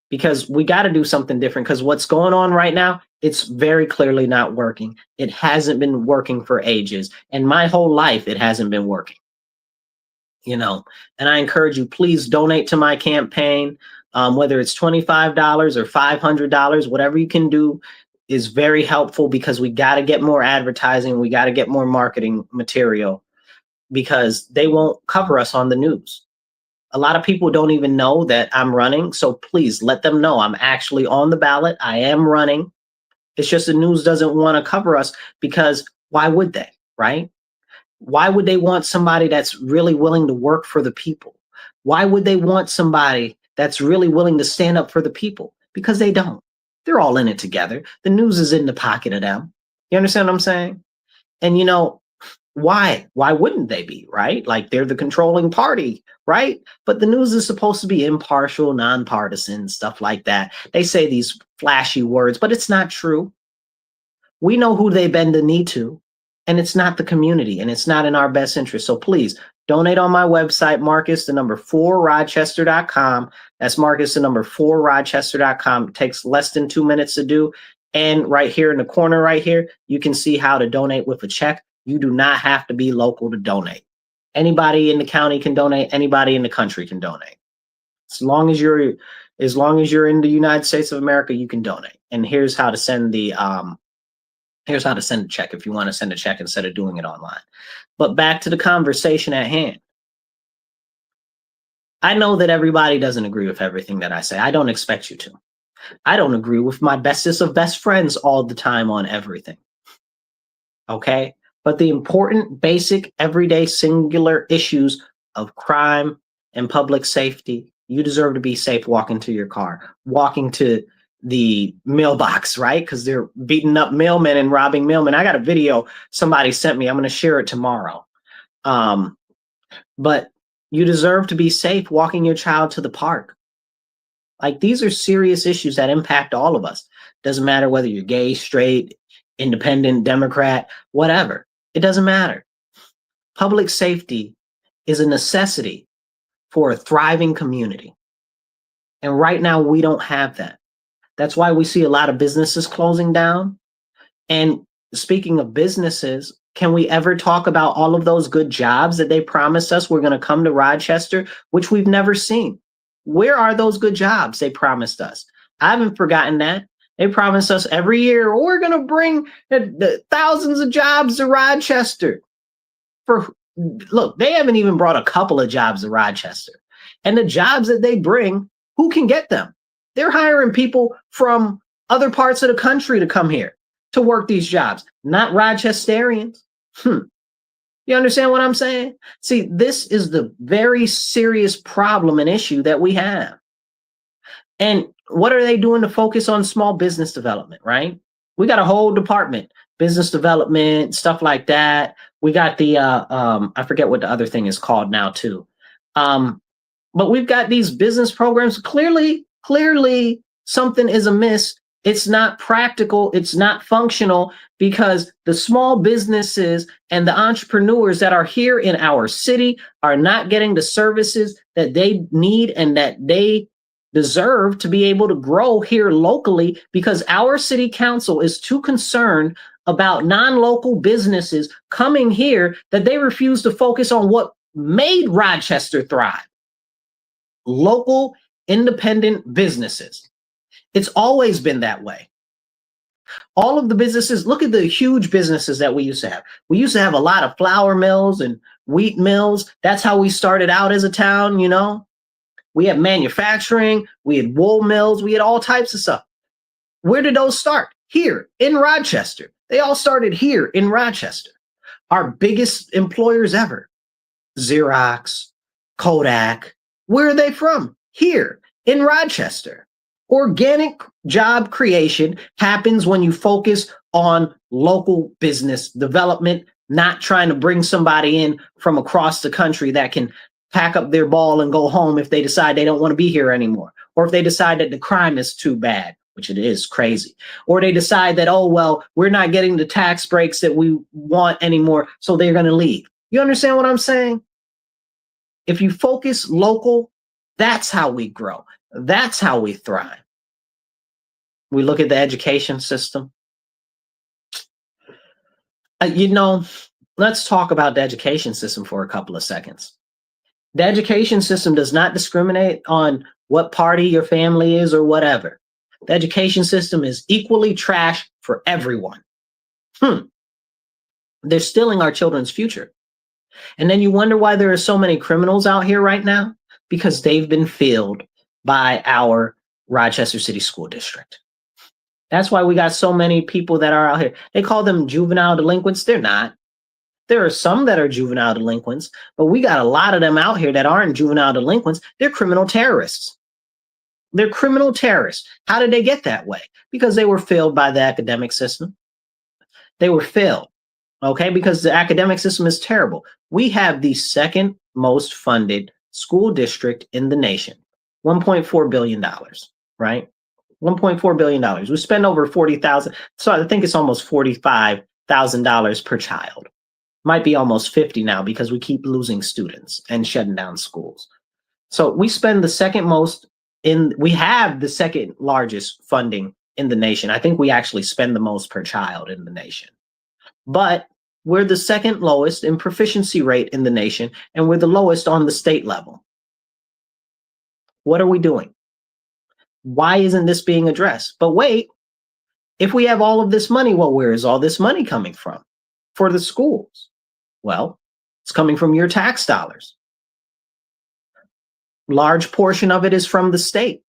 Because we got to do something different, because what's going on right now, it's very clearly not working. It hasn't been working for ages. And my whole life, it hasn't been working. And I encourage you, please donate to my campaign, whether it's $25 or $500, whatever you can do is very helpful, because we got to get more advertising. We got to get more marketing material, because they won't cover us on the news. A lot of people don't even know that I'm running. So please let them know I'm actually on the ballot. I am running. It's just the news doesn't want to cover us, because why would they, right? Why would they want somebody that's really willing to work for the people? Why would they want somebody that's really willing to stand up for the people? Because they don't. They're all in it together. The news is in the pocket of them. You understand what I'm saying? And why wouldn't they be, right? Like, they're the controlling party, right? But the news is supposed to be impartial, nonpartisan, stuff like that. They say these flashy words, but it's not true. We know who they bend the knee to, and it's not the community, and it's not in our best interest. So please donate on my website, Marcus4Rochester.com. That's Marcus4Rochester.com. It takes less than 2 minutes to do. And right here in the corner right here, you can see how to donate with a check. You do not have to be local to donate. Anybody in the county can donate. Anybody in the country can donate. As long as you're in the United States of America, you can donate. And here's how to send a check if you want to send a check instead of doing it online. But back to the conversation at hand. I know that everybody doesn't agree with everything that I say. I don't expect you to. I don't agree with my bestest of best friends all the time on everything. okay? But the important, basic, everyday, singular issues of crime and public safety, you deserve to be safe walking to your car, walking to the mailbox, right? Because they're beating up mailmen and robbing mailmen. I got a video somebody sent me. I'm going to share it tomorrow. But you deserve to be safe walking your child to the park. Like, these are serious issues that impact all of us. Doesn't matter whether you're gay, straight, independent, Democrat, whatever. It doesn't matter. Public safety is a necessity for a thriving community. And right now, we don't have that. That's why we see a lot of businesses closing down. And speaking of businesses, can we ever talk about all of those good jobs that they promised us were going to come to Rochester, which we've never seen? Where are those good jobs they promised us? I haven't forgotten that. They promised us every year, oh, we're going to bring the thousands of jobs to Rochester. Look, they haven't even brought a couple of jobs to Rochester. And the jobs that they bring, who can get them? They're hiring people from other parts of the country to come here to work these jobs, not Rochesterians. You understand what I'm saying? See, this is the very serious problem and issue that we have. And what are they doing to focus on small business development, right? We got a whole department, business development, stuff like that. We got the, I forget what the other thing is called now too. But we've got these business programs. Clearly something is amiss. It's not practical. It's not functional, because the small businesses and the entrepreneurs that are here in our city are not getting the services that they need and that they deserve to be able to grow here locally, because our city council is too concerned about non-local businesses coming here that they refuse to focus on what made Rochester thrive. Local independent businesses. It's always been that way. All of the businesses, look at the huge businesses that we used to have. We used to have a lot of flour mills and wheat mills. That's how we started out as a town, you know. We had manufacturing, we had wool mills, we had all types of stuff. Where did those start? Here in Rochester. They all started here in Rochester. Our biggest employers ever, Xerox, Kodak. Where are they from? Here in Rochester. Organic job creation happens when you focus on local business development, not trying to bring somebody in from across the country that can pack up their ball and go home if they decide they don't want to be here anymore, or if they decide that the crime is too bad, which it is crazy, or they decide that, oh, well, we're not getting the tax breaks that we want anymore, so they're going to leave. You understand what I'm saying? If you focus local, that's how we grow. That's how we thrive. We look at the education system. Let's talk about the education system for a couple of seconds. The education system does not discriminate on what party your family is or whatever. The education system is equally trash for everyone. They're stealing our children's future. And then you wonder why there are so many criminals out here right now? Because they've been filled by our Rochester City School District. That's why we got so many people that are out here. They call them juvenile delinquents. They're not. There are some that are juvenile delinquents, but we got a lot of them out here that aren't juvenile delinquents. They're criminal terrorists. They're criminal terrorists. How did they get that way? Because they were failed by the academic system. They were failed, okay? Because the academic system is terrible. We have the second most funded school district in the nation, $1.4 billion, right? $1.4 billion. We spend over 40,000. So I think it's almost $45,000 per child. Might be almost 50 now because we keep losing students and shutting down schools. So we spend the second most we have the second largest funding in the nation. I think we actually spend the most per child in the nation. But we're the second lowest in proficiency rate in the nation, and we're the lowest on the state level. What are we doing? Why isn't this being addressed? But wait, if we have all of this money, well, where is all this money coming from for the schools? Well, it's coming from your tax dollars. Large portion of it is from the state.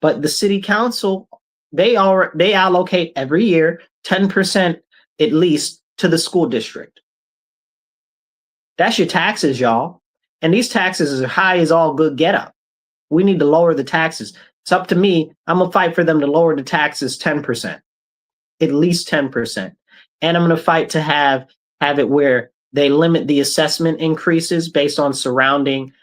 But the city council, they allocate every year 10% at least to the school district. That's your taxes, y'all. And these taxes is as high as all good get up. We need to lower the taxes. It's up to me. I'm going to fight for them to lower the taxes 10%, at least 10%. And I'm going to fight to have it where they limit the assessment increases based on surrounding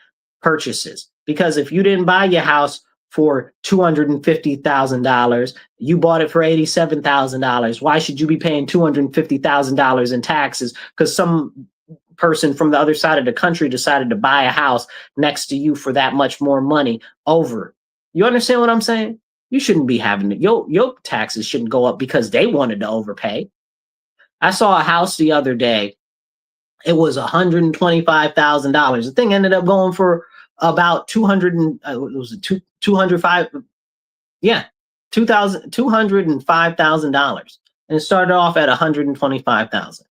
purchases. Because if you didn't buy your house for $250,000, you bought it for $87,000, why should you be paying $250,000 in taxes because some person from the other side of the country decided to buy a house next to you for that much more money over? You understand what I'm saying? You shouldn't be having to, your taxes shouldn't go up because they wanted to overpay. I saw a house the other day. It was $125,000. The thing ended up going for about 200 and was it 205? Yeah, $205,000, and it started off at 125,000.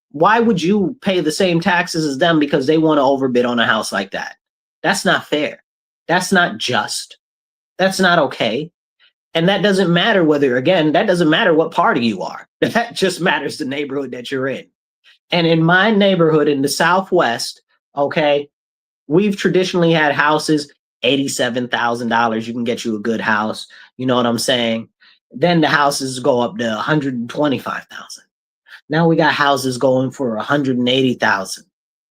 Why would you pay the same taxes as them because they want to overbid on a house like that? That's not fair. That's not just. That's not okay. And that doesn't matter that doesn't matter what party you are. That just matters the neighborhood that you're in. And in my neighborhood in the Southwest, okay, we've traditionally had houses, $87,000. You can get you a good house. You know what I'm saying? Then the houses go up to $125,000. Now we got houses going for $180,000.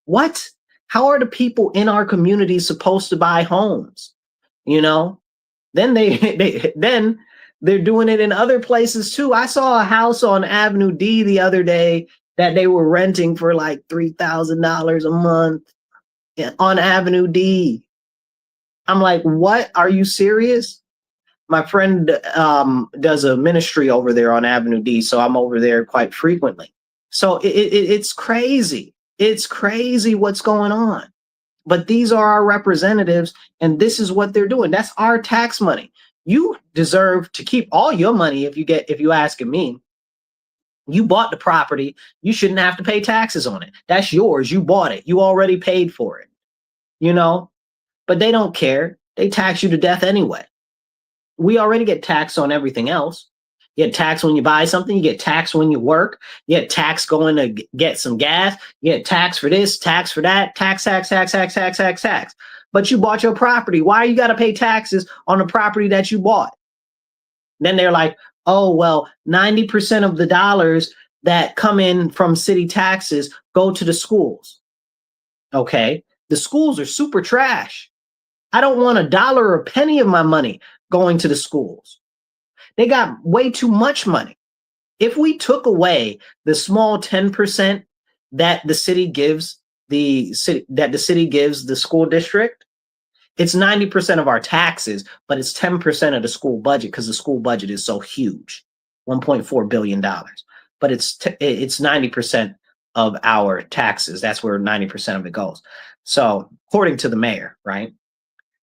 What? How are the people in our community supposed to buy homes? You know? Then they're doing it in other places too. I saw a house on Avenue D the other day that they were renting for like $3,000 a month on Avenue D. I'm like, what? Are you serious? My friend does a ministry over there on Avenue D, so I'm over there quite frequently. So it's crazy. It's crazy what's going on. But these are our representatives, and this is what they're doing. That's our tax money. You deserve to keep all your money if you asking me. You bought the property. You shouldn't have to pay taxes on it. That's yours. You bought it. You already paid for it. You know? But they don't care. They tax you to death anyway. We already get taxed on everything else. You get taxed when you buy something. You get taxed when you work. You get taxed going to get some gas. You get taxed for this, tax for that, tax. But you bought your property. Why you got to pay taxes on the property that you bought? Then they're like, oh, well, 90% of the dollars that come in from city taxes go to the schools. Okay, the schools are super trash. I don't want a dollar or a penny of my money going to the schools. They got way too much money. If we took away the small 10% that the city gives the school district, it's 90% of our taxes, but it's 10% of the school budget because the school budget is so huge, $1.4 billion. But it's 90% of our taxes. That's where 90% of it goes. So according to the mayor, right?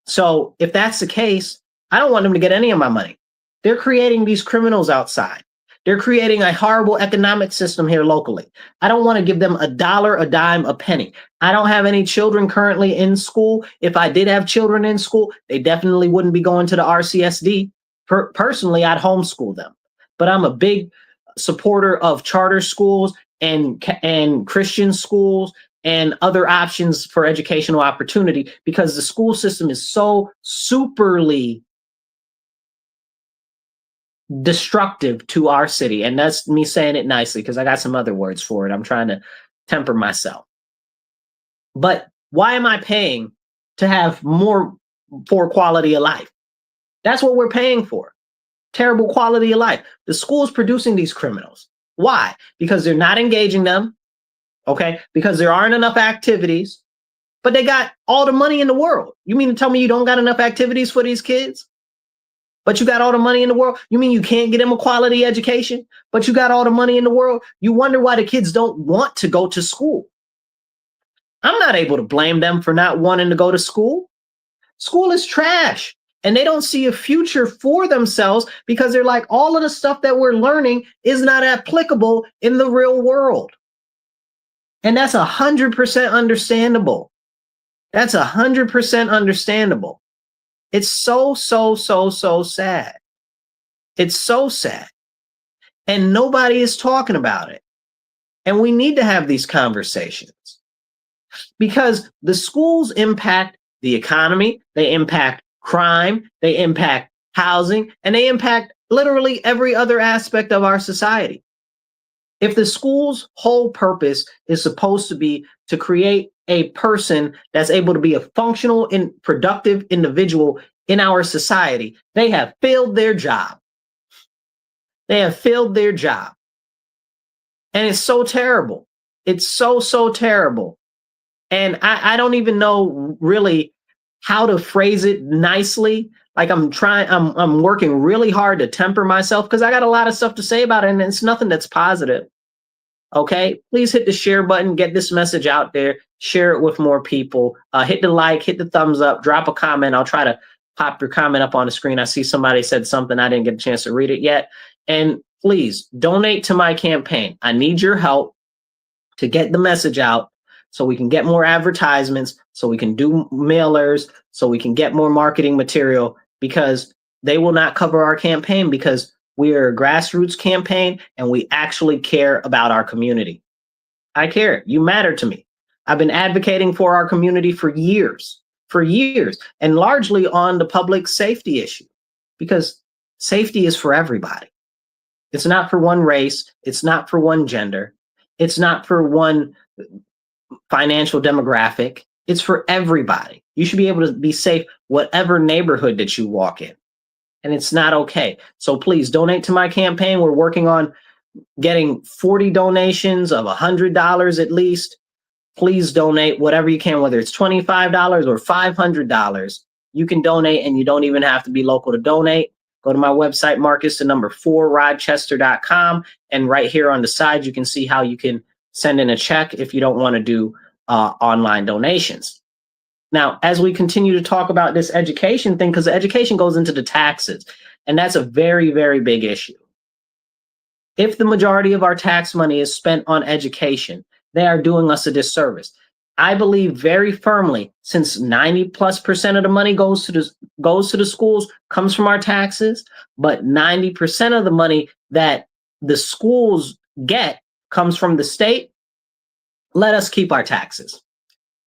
So if that's the case, I don't want them to get any of my money. They're creating these criminals outside. They're creating a horrible economic system here locally. I don't want to give them a dollar, a dime, a penny. I don't have any children currently in school. If I did have children in school, they definitely wouldn't be going to the RCSD. Personally, I'd homeschool them. But I'm a big supporter of charter schools and Christian schools and other options for educational opportunity because the school system is so superly destructive to our city. And that's me saying it nicely because I got some other words for it. I'm trying to temper myself. But why am I paying to have more poor quality of life? That's what we're paying for. Terrible quality of life. The school's producing these criminals. Why? Because they're not engaging them. Okay? Because there aren't enough activities, but they got all the money in the world. You mean to tell me you don't got enough activities for these kids? But you got all the money in the world? You mean you can't get them a quality education? But you got all the money in the world? You wonder why the kids don't want to go to school. I'm not able to blame them for not wanting to go to school. School is trash. And they don't see a future for themselves because they're like, all of the stuff that we're learning is not applicable in the real world. And that's 100% understandable. That's 100% understandable. It's so sad. It's so sad. and nobody is talking about it. And we need to have these conversations because the schools impact the economy, they impact crime, they impact housing, and they impact literally every other aspect of our society. If the school's whole purpose is supposed to be to create a person that's able to be a functional and productive individual in our society, they have failed their job. They have failed their job. And it's so terrible. It's so, so terrible. And I don't even know really how to phrase it nicely. Like I'm working really hard to temper myself because I got a lot of stuff to say about it and it's nothing that's positive. Okay, please hit the share button, get this message out there, share it with more people. Hit the like, hit the thumbs up, drop a comment. I'll try to pop your comment up on the screen. I see somebody said something, I didn't get a chance to read it yet. And please donate to my campaign. I need your help to get the message out so we can get more advertisements, so we can do mailers, so we can get more marketing material, because they will not cover our campaign because we are a grassroots campaign and we actually care about our community. I care. You matter to me. I've been advocating for our community for years, and largely on the public safety issue, because safety is for everybody. It's not for one race. It's not for one gender. It's not for one financial demographic. It's for everybody. You should be able to be safe whatever neighborhood that you walk in. And it's not okay. So please donate to my campaign. We're working on getting 40 donations of $100 at least. Please donate whatever you can, whether it's $25 or $500. You can donate and you don't even have to be local to donate. Go to my website, Marcus4Rochester.com. And right here on the side, you can see how you can send in a check if you don't want to do online donations. Now, as we continue to talk about this education thing, because the education goes into the taxes, and that's a very, very big issue. If the majority of our tax money is spent on education, they are doing us a disservice. I believe very firmly, since 90+% of the money goes to the schools, comes from our taxes, but 90% of the money that the schools get comes from the state. Let us keep our taxes.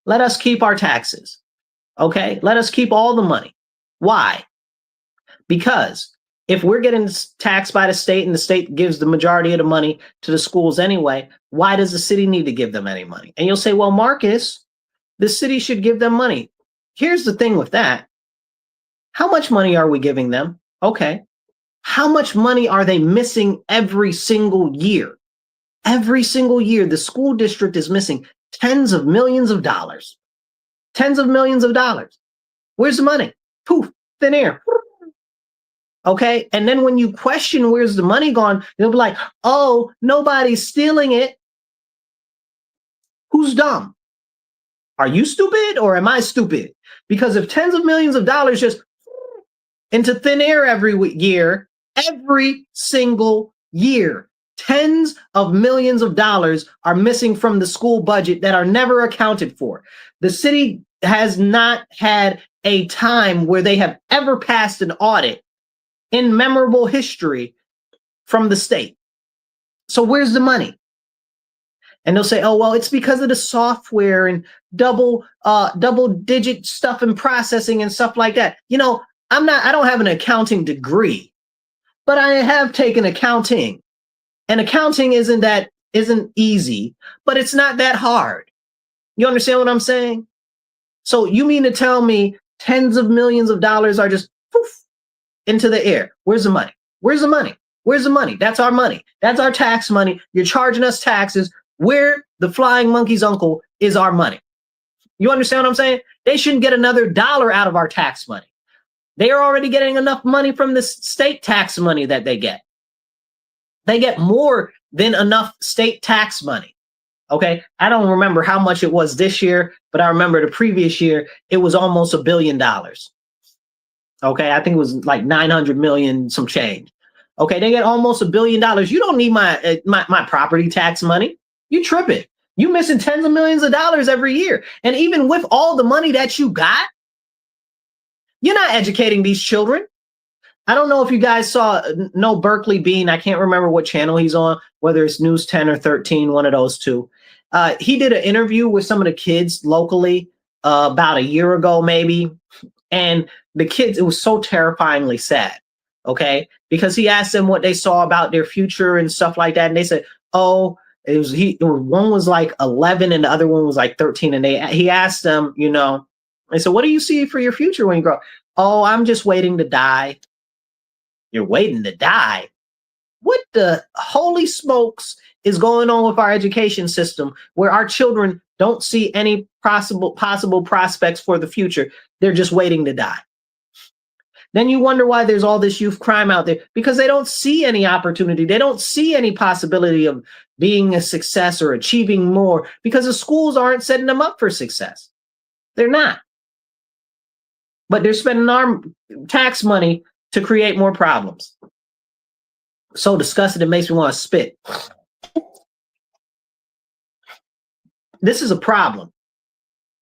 Let us keep our taxes. Okay? Let us keep all the money. Why? Because if we're getting taxed by the state and the state gives the majority of the money to the schools anyway, why does the city need to give them any money? And you'll say, well, Marcus, the city should give them money. Here's the thing with that. How much money are we giving them? Okay. How much money are they missing every single year? Every single year, the school district is missing tens of millions of dollars. Tens of millions of dollars. Where's the money? Poof, thin air. Okay. And then when you question where's the money gone, they'll be like, oh, nobody's stealing it. Who's dumb? Are you stupid or am I stupid? Because if tens of millions of dollars just into thin air every year, every single year, tens of millions of dollars are missing from the school budget that are never accounted for. The city has not had a time where they have ever passed an audit in memorable history from the state. So where's the money? And they'll say, oh, well, it's because of the software and double digit stuff and processing and stuff like that. You know, I don't have an accounting degree, but I have taken accounting. And accounting isn't easy, but it's not that hard. You understand what I'm saying? So you mean to tell me tens of millions of dollars are just poof into the air? Where's the money? Where's the money? Where's the money? That's our money. That's our tax money. You're charging us taxes. Where the flying monkey's uncle is our money. You understand what I'm saying? They shouldn't get another dollar out of our tax money. They are already getting enough money from the state tax money that they get. They get more than enough state tax money. Okay. I don't remember how much it was this year, but I remember the previous year, it was almost $1 billion. Okay. I think it was like 900 million, some change. Okay. They get almost $1 billion. You don't need my property tax money. You tripping. You missing tens of millions of dollars every year. And even with all the money that you got, you're not educating these children. I don't know if you guys know Berkeley Bean. I can't remember what channel he's on, whether it's News 10 or 13, one of those two. He did an interview with some of the kids locally about a year ago, maybe. And the kids, it was so terrifyingly sad, okay? Because he asked them what they saw about their future and stuff like that. And they said, oh, one was like 11 and the other one was like 13. And he asked them, they said, what do you see for your future when you grow up? Oh, I'm just waiting to die. You're waiting to die? What the holy smokes is going on with our education system where our children don't see any possible prospects for the future? They're just waiting to die. Then you wonder why there's all this youth crime out there, because they don't see any opportunity. They don't see any possibility of being a success or achieving more because the schools aren't setting them up for success. They're not. But they're spending our tax money to create more problems. So disgusting, it makes me want to spit. This is a problem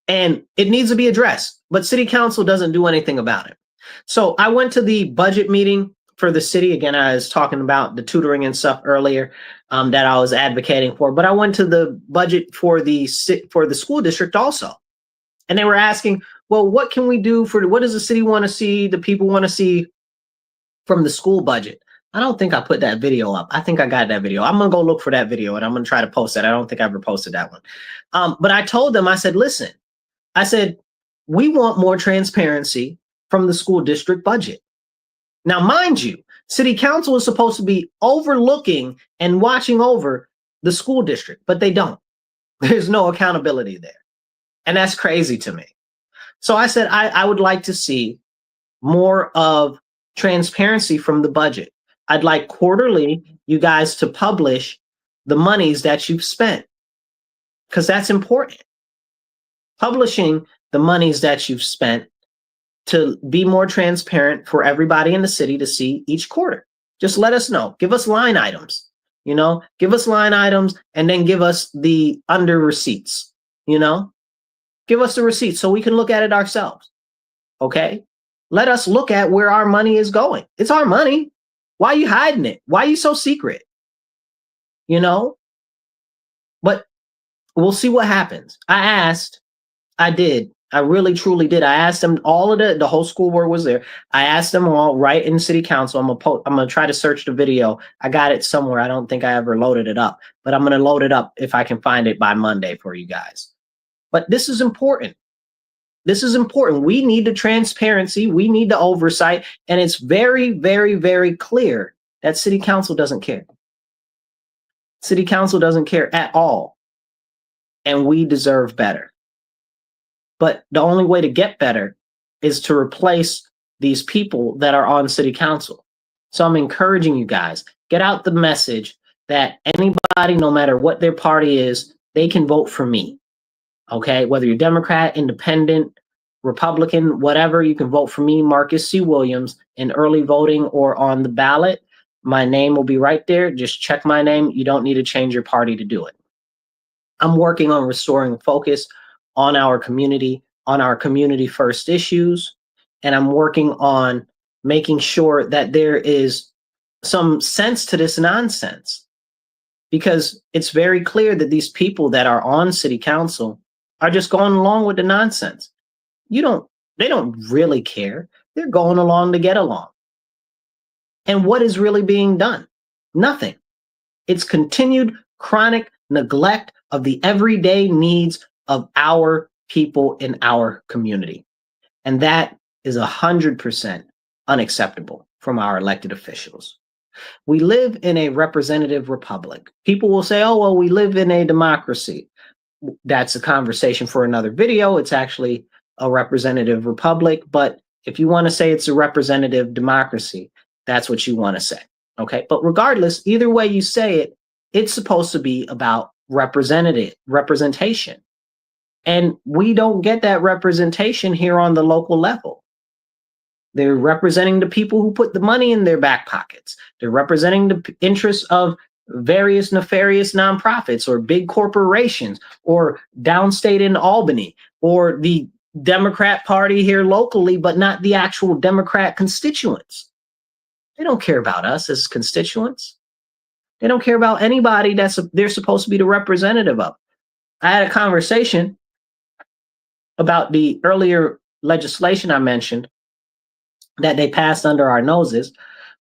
and it needs to be addressed, but city council doesn't do anything about it. So I went to the budget meeting for the city. Again, I was talking about the tutoring and stuff earlier that I was advocating for, but I went to the budget for the school district also. And they were asking, well, what can we do what does the city want to see, the people want to see from the school budget? I don't think I put that video up. I think I got that video. I'm going to go look for that video and I'm going to try to post that. I don't think I ever posted that one. But I told them, I said, listen, I said, we want more transparency from the school district budget. Now, mind you, city council is supposed to be overlooking and watching over the school district, but they don't. There's no accountability there. And that's crazy to me. So I said, I would like to see more of transparency from the budget. I'd like quarterly you guys to publish the monies that you've spent, because that's important. Publishing the monies that you've spent to be more transparent for everybody in the city to see each quarter. Just let us know. Give us line items, give us line items and then give us the under receipts, give us the receipts so we can look at it ourselves. Okay. Let us look at where our money is going. It's our money. Why are you hiding it? Why are you so secret? But we'll see what happens. I really, truly did. I asked them all of the whole school board was there. I asked them all right in city council. I'm going to try to search the video. I got it somewhere. I don't think I ever loaded it up, but I'm going to load it up if I can find it by Monday for you guys. But this is important. This is important. We need the transparency. We need the oversight. And it's very, very, very clear that city council doesn't care. City council doesn't care at all. And we deserve better. But the only way to get better is to replace these people that are on city council. So I'm encouraging you guys, get out the message that anybody, no matter what their party is, they can vote for me. Okay, whether you're Democrat, Independent, Republican, whatever, you can vote for me, Marcus C. Williams, in early voting or on the ballot. My name will be right there. Just check my name. You don't need to change your party to do it. I'm working on restoring focus on our community first issues. And I'm working on making sure that there is some sense to this nonsense, because it's very clear that these people that are on city council are just going along with the nonsense. They don't really care. They're going along to get along. And what is really being done? Nothing. It's continued chronic neglect of the everyday needs of our people in our community. And that is 100% unacceptable from our elected officials. We live in a representative republic. People will say, oh, well, we live in a democracy. That's a conversation for another video. It's actually a representative republic. But if you want to say it's a representative democracy, that's what you want to say. Okay. But regardless, either way you say it, it's supposed to be about representation. And we don't get that representation here on the local level. They're representing the people who put the money in their back pockets. They're representing the interests of various nefarious nonprofits or big corporations or downstate in Albany or the Democrat Party here locally, but not the actual Democrat constituents. They don't care about us as constituents. They don't care about anybody they're supposed to be the representative of. I had a conversation about the earlier legislation I mentioned that they passed under our noses,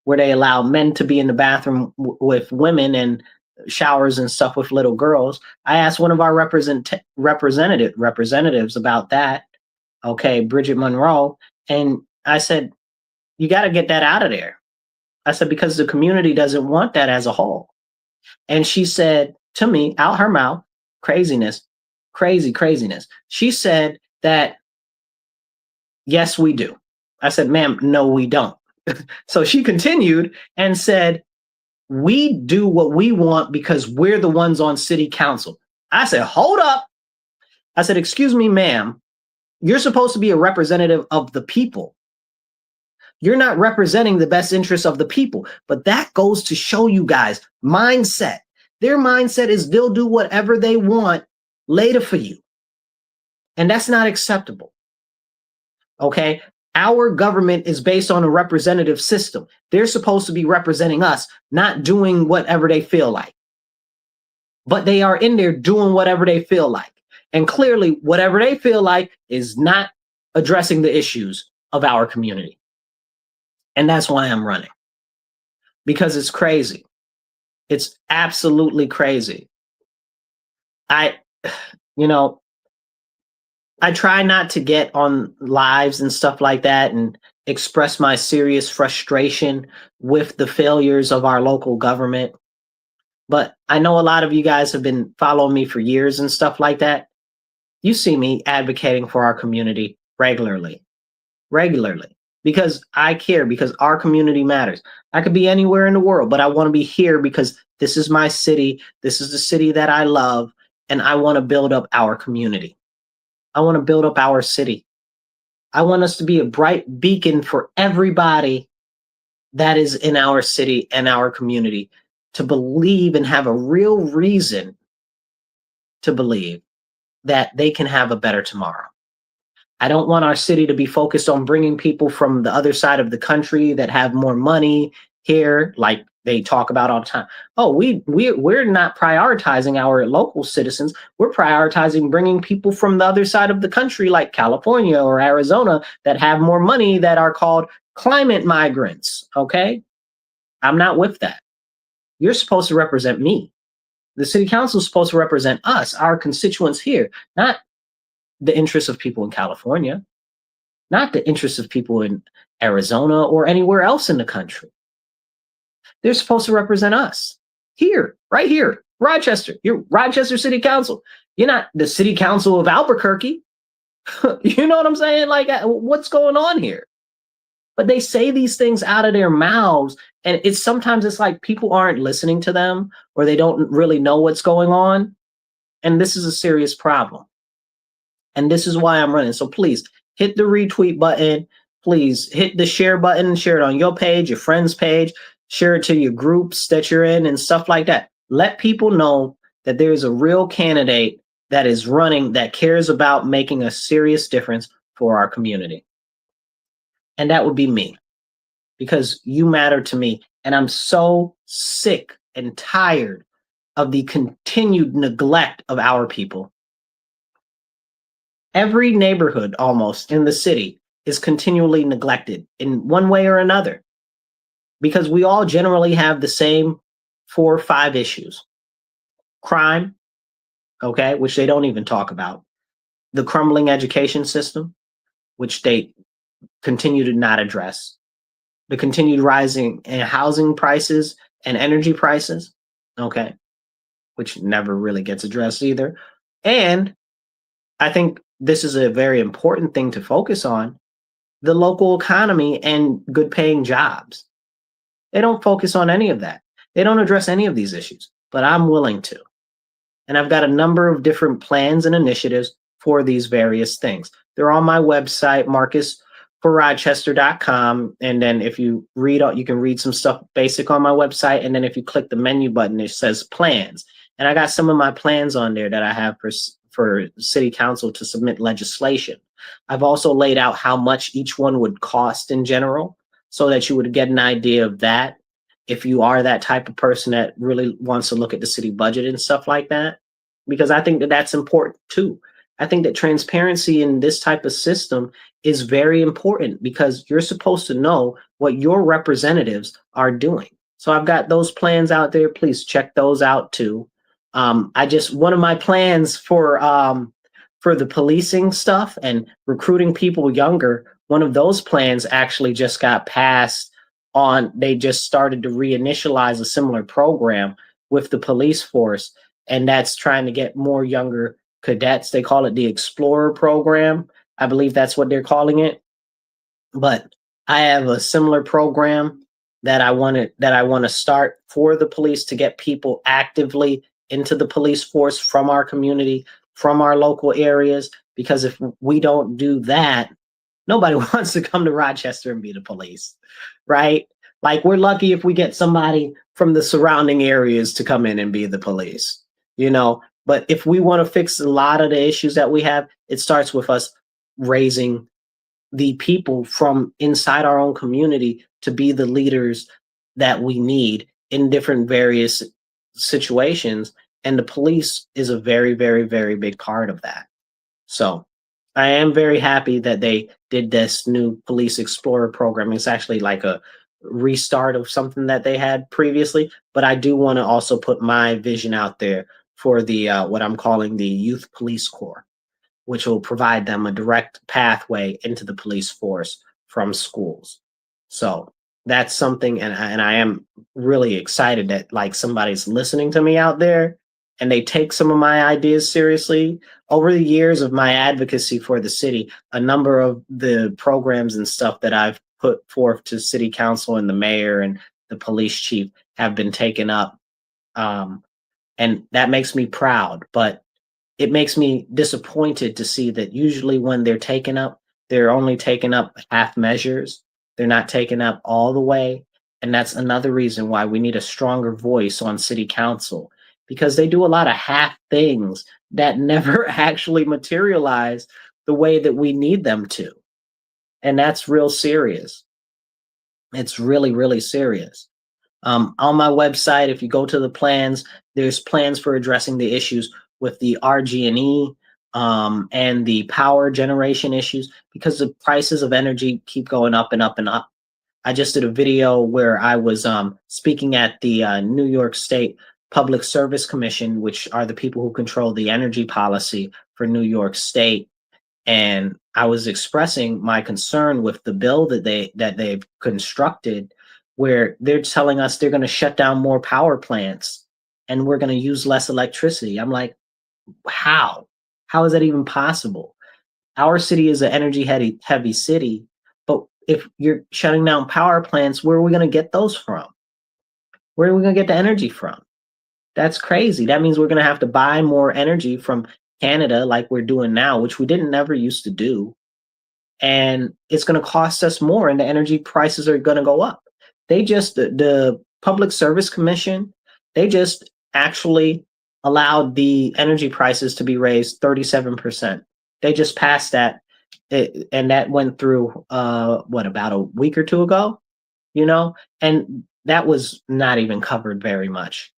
where they allow men to be in the bathroom with women and showers and stuff with little girls. I asked one of our representatives about that. Okay, Bridget Monroe, and I said, you got to get that out of there. I said, because the community doesn't want that as a whole. And she said to me, out her mouth, craziness. She said that, yes, we do. I said, ma'am, no, we don't. So she continued and said, we do what we want because we're the ones on city council. I said, hold up. I said, excuse me, ma'am, you're supposed to be a representative of the people. You're not representing the best interests of the people. But that goes to show you guys mindset. Their mindset is they'll do whatever they want later for you. And that's not acceptable. Okay? Our government is based on a representative system. They're supposed to be representing us, not doing whatever they feel like. But they are in there doing whatever they feel like. And clearly, whatever they feel like is not addressing the issues of our community. And that's why I'm running. Because it's crazy. It's absolutely crazy. I try not to get on lives and stuff like that and express my serious frustration with the failures of our local government. But I know a lot of you guys have been following me for years and stuff like that. You see me advocating for our community regularly, because I care, because our community matters. I could be anywhere in the world, but I want to be here because this is my city. This is the city that I love, and I want to build up our community. I want to build up our city. I want us to be a bright beacon for everybody that is in our city and our community to believe and have a real reason to believe that they can have a better tomorrow. I don't want our city to be focused on bringing people from the other side of the country that have more money here, like they talk about all the time. Oh, we're not prioritizing our local citizens. We're prioritizing bringing people from the other side of the country, like California or Arizona, that have more money, that are called climate migrants. Okay, I'm not with that. You're supposed to represent me. The city council is supposed to represent us, our constituents here, not the interests of people in California, not the interests of people in Arizona or anywhere else in the country. They're supposed to represent us here, right here, Rochester. You're Rochester City Council. You're not the City Council of Albuquerque. You know what I'm saying? Like, what's going on here? But they say these things out of their mouths, and sometimes it's like people aren't listening to them, or they don't really know what's going on. And this is a serious problem. And this is why I'm running. So please hit the retweet button. Please hit the share button. Share it on your page, your friend's page. Share it to your groups that you're in and stuff like that. Let people know that there is a real candidate that is running, that cares about making a serious difference for our community. And that would be me, because you matter to me. And I'm so sick and tired of the continued neglect of our people. Every neighborhood almost in the city is continually neglected in one way or another, because we all generally have the same 4 or 5 issues. Crime, okay, which they don't even talk about. The crumbling education system, which they continue to not address. The continued rising in housing prices and energy prices, okay, which never really gets addressed either. And I think this is a very important thing to focus on: the local economy and good paying jobs. They don't focus on any of that. They don't address any of these issues, but I'm willing to. And I've got a number of different plans and initiatives for these various things. They're on my website, marcusforrochester.com. And then if you read, you can read some stuff basic on my website. And then if you click the menu button, it says plans. And I got some of my plans on there that I have for city council to submit legislation. I've also laid out how much each one would cost in general, so that you would get an idea of that if you are that type of person that really wants to look at the city budget and stuff like that, because I think that that's important too. I think that transparency in this type of system is very important because you're supposed to know what your representatives are doing. So I've got those plans out there. Please check those out too. I just one of my plans for the policing stuff and recruiting people younger. One of those plans actually just got passed on. They just started to reinitialize a similar program with the police force, and that's trying to get more younger cadets. They call it the Explorer program. I believe that's what they're calling it. But I have a similar program that I want to start for the police to get people actively into the police force from our community, from our local areas. Because if we don't do that, nobody wants to come to Rochester and be the police, right? Like we're lucky if we get somebody from the surrounding areas to come in and be the police, you know. But if we want to fix a lot of the issues that we have, it starts with us raising the people from inside our own community to be the leaders that we need in different various situations. And the police is a very, very, very big part of that. So I am very happy that they did this new Police Explorer program. It's actually like a restart of something that they had previously, but I do want to also put my vision out there for the what I'm calling the Youth Police Corps, which will provide them a direct pathway into the police force from schools. So that's something, and I am really excited that like somebody's listening to me out there and they take some of my ideas seriously. Over the years of my advocacy for the city, a number of the programs and stuff that I've put forth to city council and the mayor and the police chief have been taken up. And that makes me proud, but it makes me disappointed to see that usually when they're taken up, they're only taken up half measures. They're not taken up all the way. And that's another reason why we need a stronger voice on city council, because they do a lot of half things that never actually materialize the way that we need them to. And that's real serious. It's really, really serious. On my website, if you go to the plans, there's plans for addressing the issues with the RG&E and the power generation issues, because the prices of energy keep going up and up and up. I just did a video where I was speaking at the New York State Public Service Commission, which are the people who control the energy policy for New York State. And I was expressing my concern with the bill that they've constructed, where they're telling us they're going to shut down more power plants and we're going to use less electricity. I'm like, how? How is that even possible? Our city is an energy heavy city, but if you're shutting down power plants, where are we going to get those from? Where are we going to get the energy from? That's crazy. That means we're going to have to buy more energy from Canada like we're doing now, which we didn't never used to do. And it's going to cost us more and the energy prices are going to go up. The Public Service Commission, they just actually allowed the energy prices to be raised 37%. They just passed that, and that went through about a week or two ago, and that was not even covered very much.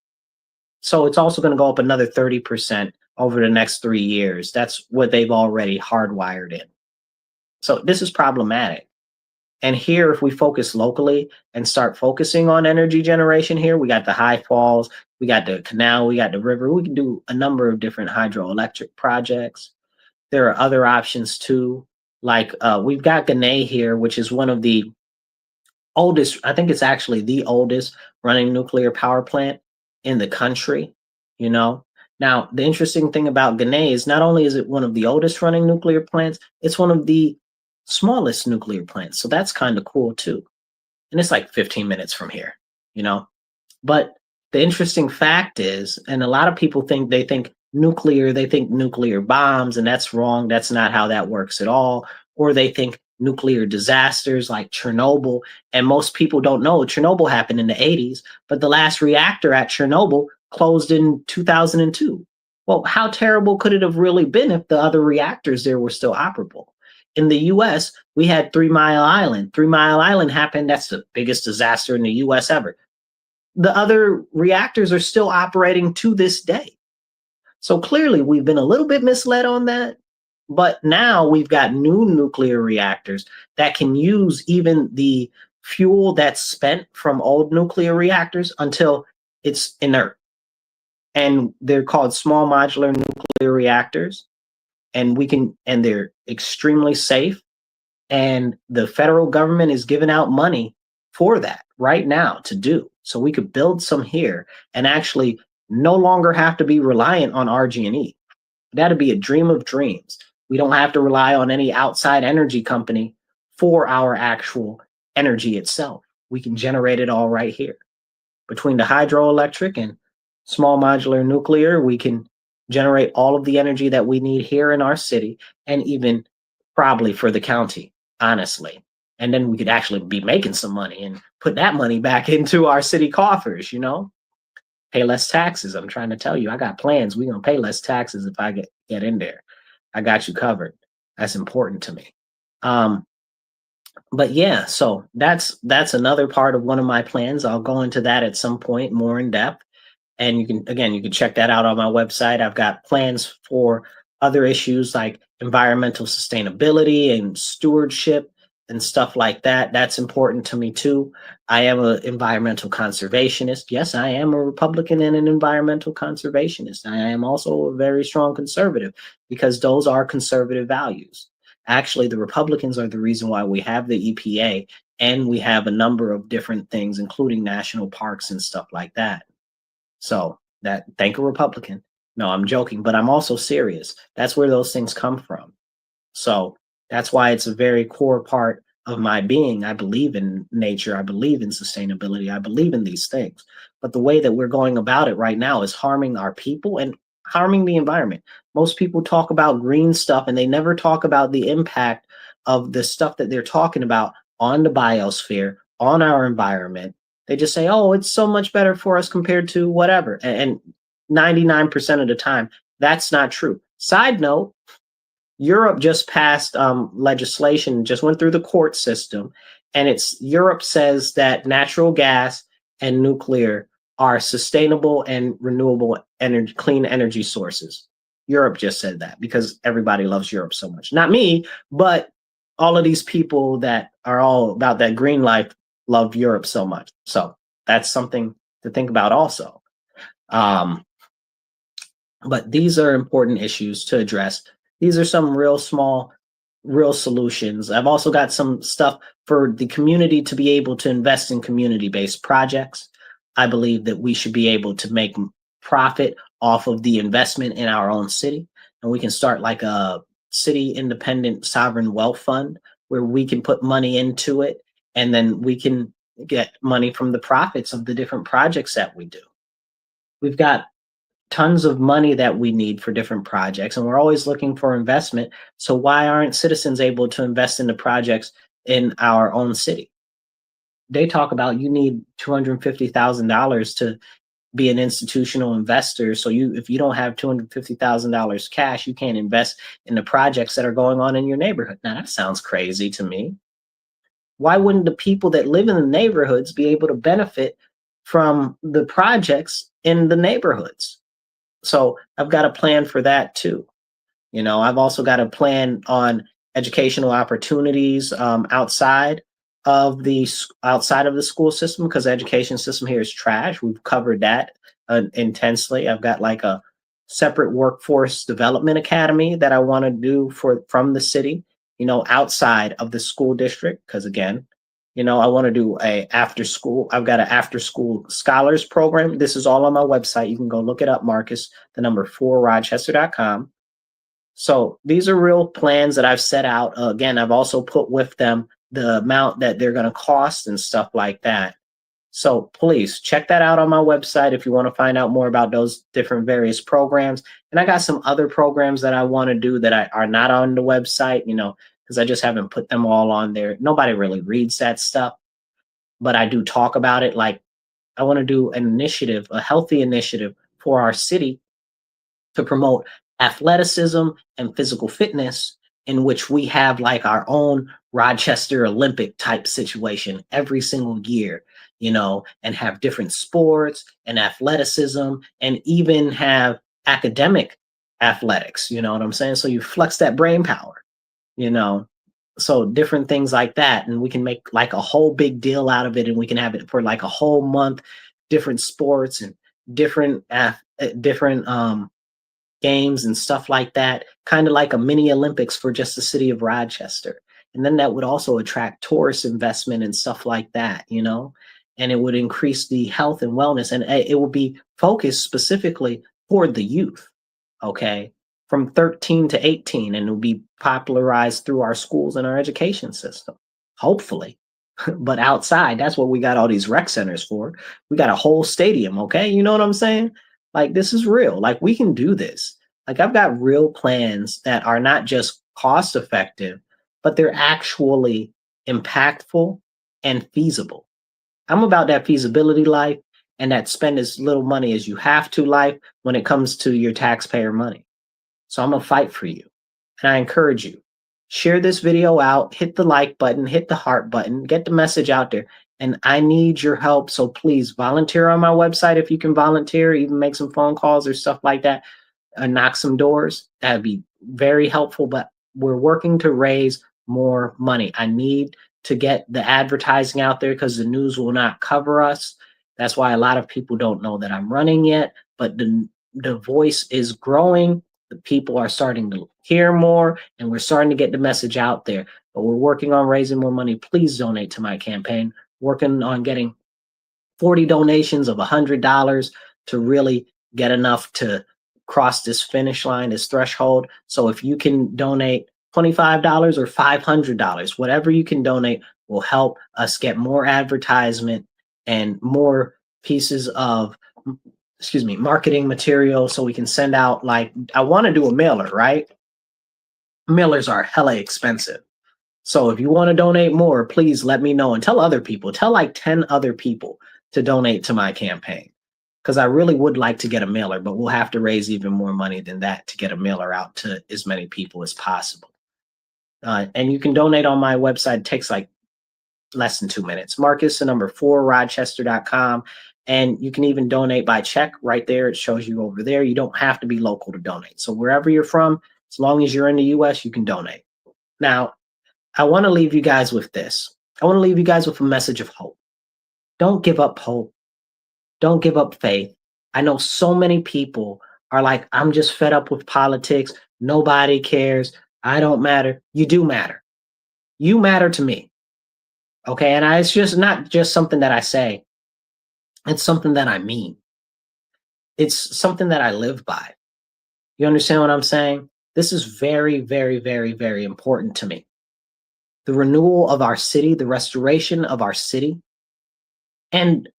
So it's also going to go up another 30% over the next 3 years. That's what they've already hardwired in. So this is problematic. And here, if we focus locally and start focusing on energy generation here, we got the High Falls, we got the canal, we got the river. We can do a number of different hydroelectric projects. There are other options too. Like we've got Gannett here, which is one of the oldest, I think it's actually the oldest running nuclear power plant in the country, Now, the interesting thing about Gannett is not only is it one of the oldest running nuclear plants, it's one of the smallest nuclear plants. So that's kind of cool too. And it's like 15 minutes from here, But the interesting fact is, and a lot of people think they think nuclear bombs, and that's wrong. That's not how that works at all. Or they think nuclear disasters like Chernobyl. And most people don't know Chernobyl happened in the 80s, but the last reactor at Chernobyl closed in 2002. Well, how terrible could it have really been if the other reactors there were still operable? In the US, we had 3 Mile Island. 3 Mile Island happened. That's the biggest disaster in the US ever. The other reactors are still operating to this day. So clearly, we've been a little bit misled on that. But now we've got new nuclear reactors that can use even the fuel that's spent from old nuclear reactors until it's inert. And they're called small modular nuclear reactors. And they're extremely safe. And the federal government is giving out money for that right now to do. So we could build some here and actually no longer have to be reliant on RG&E. That'd be a dream of dreams. We don't have to rely on any outside energy company for our actual energy itself. We can generate it all right here. Between the hydroelectric and small modular nuclear, we can generate all of the energy that we need here in our city and even probably for the county, honestly. And then we could actually be making some money and put that money back into our city coffers, pay less taxes. I'm trying to tell you, I got plans. We're going to pay less taxes if I get in there. I got you covered. That's important to me. But yeah, so that's another part of one of my plans. I'll go into that at some point more in depth. And you can check that out on my website. I've got plans for other issues like environmental sustainability and stewardship and stuff like that. That's important to me too. I am an environmental conservationist. Yes, I am a Republican and an environmental conservationist. I am also a very strong conservative because those are conservative values. Actually, the Republicans are the reason why we have the EPA and we have a number of different things, including national parks and stuff like that. So thank a Republican. No, I'm joking, but I'm also serious. That's where those things come from. So that's why it's a very core part of my being. I believe in nature. I believe in sustainability. I believe in these things. But the way that we're going about it right now is harming our people and harming the environment. Most people talk about green stuff and they never talk about the impact of the stuff that they're talking about on the biosphere, on our environment. They just say, oh, it's so much better for us compared to whatever. And 99% of the time, that's not true. Side note, Europe just passed legislation, just went through the court system, and Europe says that natural gas and nuclear are sustainable and renewable energy, clean energy sources. Europe just said that because everybody loves Europe so much. Not me, but all of these people that are all about that green life love Europe so much. So that's something to think about also. But these are important issues to address. These are some real solutions. I've also got some stuff for the community to be able to invest in community-based projects. I believe that we should be able to make profit off of the investment in our own city. And we can start like a city independent sovereign wealth fund where we can put money into it. And then we can get money from the profits of the different projects that we do. We've got tons of money that we need for different projects, and we're always looking for investment. So why aren't citizens able to invest in the projects in our own city? They talk about you need $250,000 to be an institutional investor. So if you don't have $250,000 cash, you can't invest in the projects that are going on in your neighborhood. Now that sounds crazy to me. Why wouldn't the people that live in the neighborhoods be able to benefit from the projects in the neighborhoods? So I've got a plan for that too. I've also got a plan on educational opportunities outside of the school system, because the education system here is trash. We've covered that intensely. I've got like a separate workforce development academy that I want to do from the city, outside of the school district. Because again, I want to do I've got an after school scholars program. This is all on my website. You can go look it up, Marcus, the number 4 Rochester.com. So these are real plans that I've set out. Again, I've also put with them the amount that they're going to cost and stuff like that. So please check that out on my website if you want to find out more about those different various programs. And I got some other programs that I want to do that are not on the website, because I just haven't put them all on there. Nobody really reads that stuff, but I do talk about it. Like I want to do an initiative, a healthy initiative for our city to promote athleticism and physical fitness in which we have like our own Rochester Olympic type situation every single year, and have different sports and athleticism and even have academic athletics, you know what I'm saying? So you flex that brain power, you know. So different things like that, and we can make like a whole big deal out of it, and we can have it for like a whole month, different sports and different games and stuff like that, kind of like a mini Olympics for just the city of Rochester. And then that would also attract tourist investment and stuff like that, and it would increase the health and wellness, and it would be focused specifically toward the youth, okay, from 13 to 18, and it will be popularized through our schools and our education system, hopefully. But outside, that's what we got all these rec centers for. We got a whole stadium, okay? You know what I'm saying? Like, this is real. Like, we can do this. Like, I've got real plans that are not just cost effective, but they're actually impactful and feasible. I'm about that feasibility life and that spend as little money as you have to life when it comes to your taxpayer money. So I'm gonna fight for you. And I encourage you, share this video out, hit the like button, hit the heart button, get the message out there. And I need your help. So please volunteer on my website if you can volunteer, even make some phone calls or stuff like that, knock some doors. That'd be very helpful. But we're working to raise more money. I need to get the advertising out there because the news will not cover us. That's why a lot of people don't know that I'm running yet, but the voice is growing. The people are starting to hear more, and we're starting to get the message out there. But we're working on raising more money. Please donate to my campaign. Working on getting 40 donations of $100 to really get enough to cross this finish line, this threshold. So if you can donate $25 or $500, whatever you can donate will help us get more advertisement and more pieces of marketing material so we can send out, like, I want to do a mailer, right? Mailers are hella expensive. So if you want to donate more, please let me know and tell other people, tell like 10 other people to donate to my campaign. Because I really would like to get a mailer, but we'll have to raise even more money than that to get a mailer out to as many people as possible. And you can donate on my website. It takes like less than 2 minutes. Marcus, the number 4, Rochester.com. And you can even donate by check right there. It shows you over there. You don't have to be local to donate. So wherever you're from, as long as you're in the US, you can donate. Now, I want to leave you guys with this. I want to leave you guys with a message of hope. Don't give up hope. Don't give up faith. I know so many people are like, I'm just fed up with politics. Nobody cares. I don't matter. You do matter. You matter to me. Okay. And it's just not just something that I say. It's something that I mean. It's something that I live by. You understand what I'm saying? This is very, very, very, very important to me. The renewal of our city, the restoration of our city. And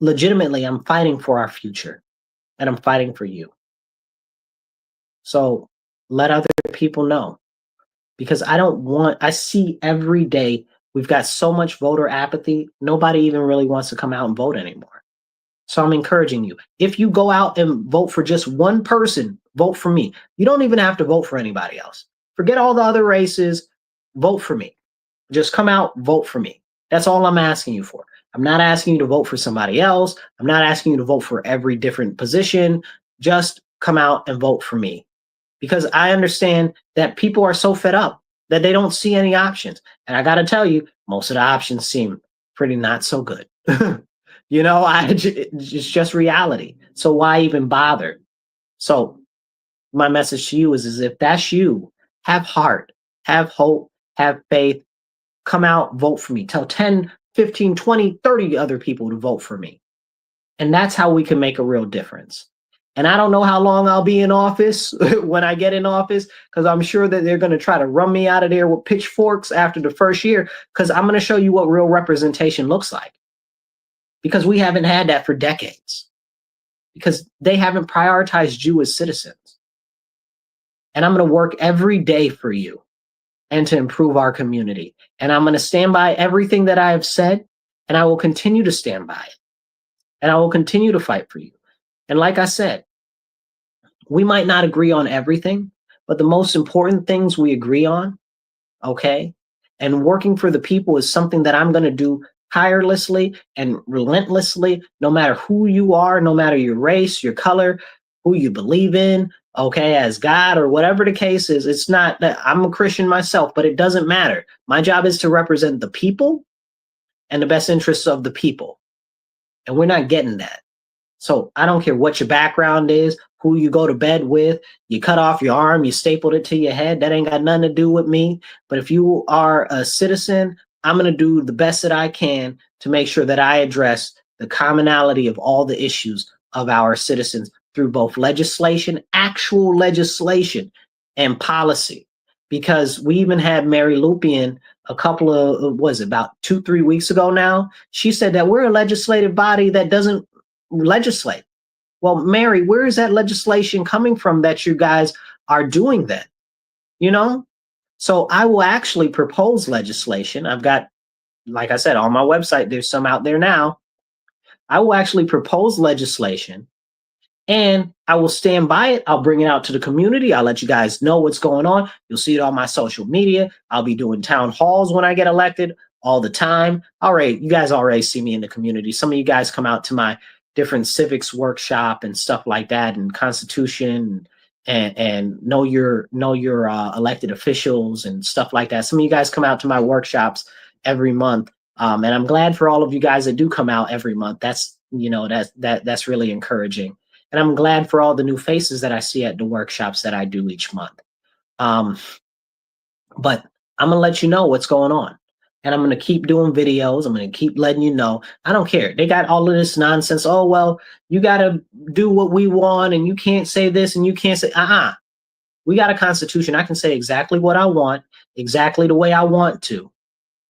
legitimately, I'm fighting for our future, and I'm fighting for you. So let other people know, because I see every day we've got so much voter apathy. Nobody even really wants to come out and vote anymore. So I'm encouraging you. If you go out and vote for just one person, vote for me. You don't even have to vote for anybody else. Forget all the other races. Vote for me. Just come out, vote for me. That's all I'm asking you for. I'm not asking you to vote for somebody else. I'm not asking you to vote for every different position. Just come out and vote for me. Because I understand that people are so fed up that they don't see any options. And I got to tell you, most of the options seem pretty not so good. It's just reality. So why even bother? So my message to you is if that's you, have heart, have hope, have faith, come out, vote for me. Tell 10, 15, 20, 30 other people to vote for me. And that's how we can make a real difference. And I don't know how long I'll be in office when I get in office, because I'm sure that they're going to try to run me out of there with pitchforks after the first year, because I'm going to show you what real representation looks like. Because we haven't had that for decades. Because they haven't prioritized you as citizens. And I'm going to work every day for you and to improve our community. And I'm going to stand by everything that I have said, and I will continue to stand by it. And I will continue to fight for you. And like I said, we might not agree on everything, but the most important things we agree on, okay? And working for the people is something that I'm going to do tirelessly and relentlessly, no matter who you are, no matter your race, your color, who you believe in, okay, as God or whatever the case is. It's not that I'm a Christian myself, but it doesn't matter. My job is to represent the people and the best interests of the people. And we're not getting that. So I don't care what your background is, who you go to bed with, you cut off your arm, you stapled it to your head. That ain't got nothing to do with me. But if you are a citizen, I'm going to do the best that I can to make sure that I address the commonality of all the issues of our citizens through both legislation, actual legislation, and policy. Because we even had Mary Lupian a couple of, was it about 2-3 weeks ago now? She said that we're a legislative body that doesn't legislate. Well, Mary, where is that legislation coming from that you guys are doing that? You know? So I will actually propose legislation. I've got, like I said, on my website, there's some out there now. I will actually propose legislation and I will stand by it. I'll bring it out to the community. I'll let you guys know what's going on. You'll see it on my social media. I'll be doing town halls when I get elected all the time. All right, you guys already see me in the community. Some of you guys come out to my different civics workshop and stuff like that, and Constitution and know your elected officials and stuff like that. Some of you guys come out to my workshops every month, and I'm glad for all of you guys that do come out every month. That's that's really encouraging. And I'm glad for all the new faces that I see at the workshops that I do each month. But I'm going to let you know what's going on. And I'm going to keep doing videos. I'm going to keep letting you know. I don't care. They got all of this nonsense. Oh, well, you got to do what we want and you can't say this and you can't say, we got a constitution. I can say exactly what I want, exactly the way I want to.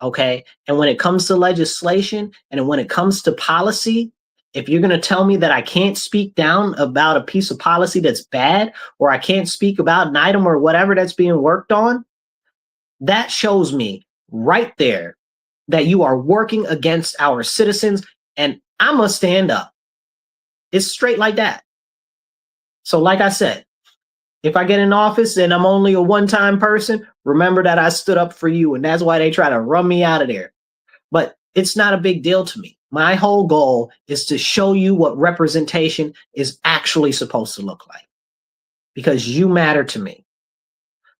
Okay. And when it comes to legislation and when it comes to policy, if you're going to tell me that I can't speak down about a piece of policy that's bad, or I can't speak about an item or whatever that's being worked on, that shows me right there that you are working against our citizens, and I must stand up. It's straight like that. So like I said, if I get in office and I'm only a one-time person, remember that I stood up for you, and that's why they try to run me out of there. But it's not a big deal to me. My whole goal is to show you what representation is actually supposed to look like, because you matter to me.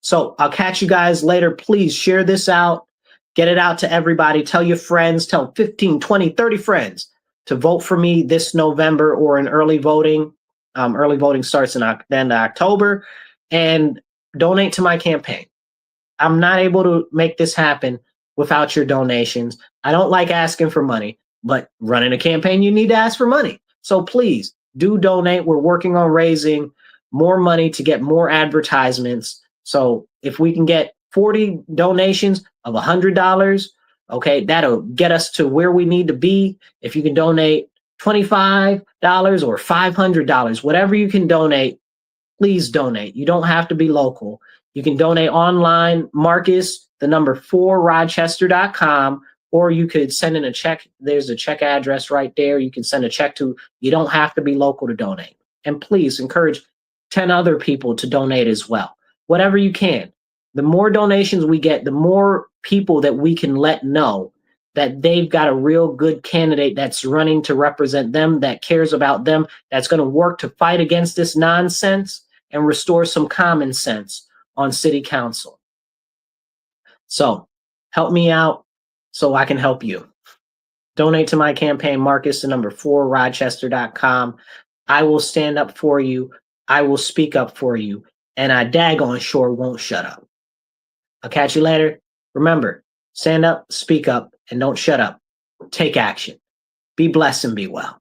So I'll catch you guys later. Please share this out. Get it out to everybody. Tell your friends. Tell 15, 20, 30 friends to vote for me this November or in early voting. Early voting starts in the end of October. And donate to my campaign. I'm not able to make this happen without your donations. I don't like asking for money, but running a campaign, you need to ask for money. So please do donate. We're working on raising more money to get more advertisements. So if we can get 40 donations of $100, okay, that'll get us to where we need to be. If you can donate $25 or $500, whatever you can donate, please donate. You don't have to be local. You can donate online, Marcus, the number 4, Rochester.com, or you could send in a check. There's a check address right there. You can send a check to. You don't have to be local to donate. And please encourage 10 other people to donate as well. Whatever you can. The more donations we get, the more people that we can let know that they've got a real good candidate that's running to represent them, that cares about them, that's going to work to fight against this nonsense and restore some common sense on city council. So help me out so I can help you. Donate to my campaign, Marcus, the number 4, Rochester.com. I will stand up for you. I will speak up for you. And I daggone sure won't shut up. I'll catch you later. Remember, stand up, speak up, and don't shut up. Take action. Be blessed and be well.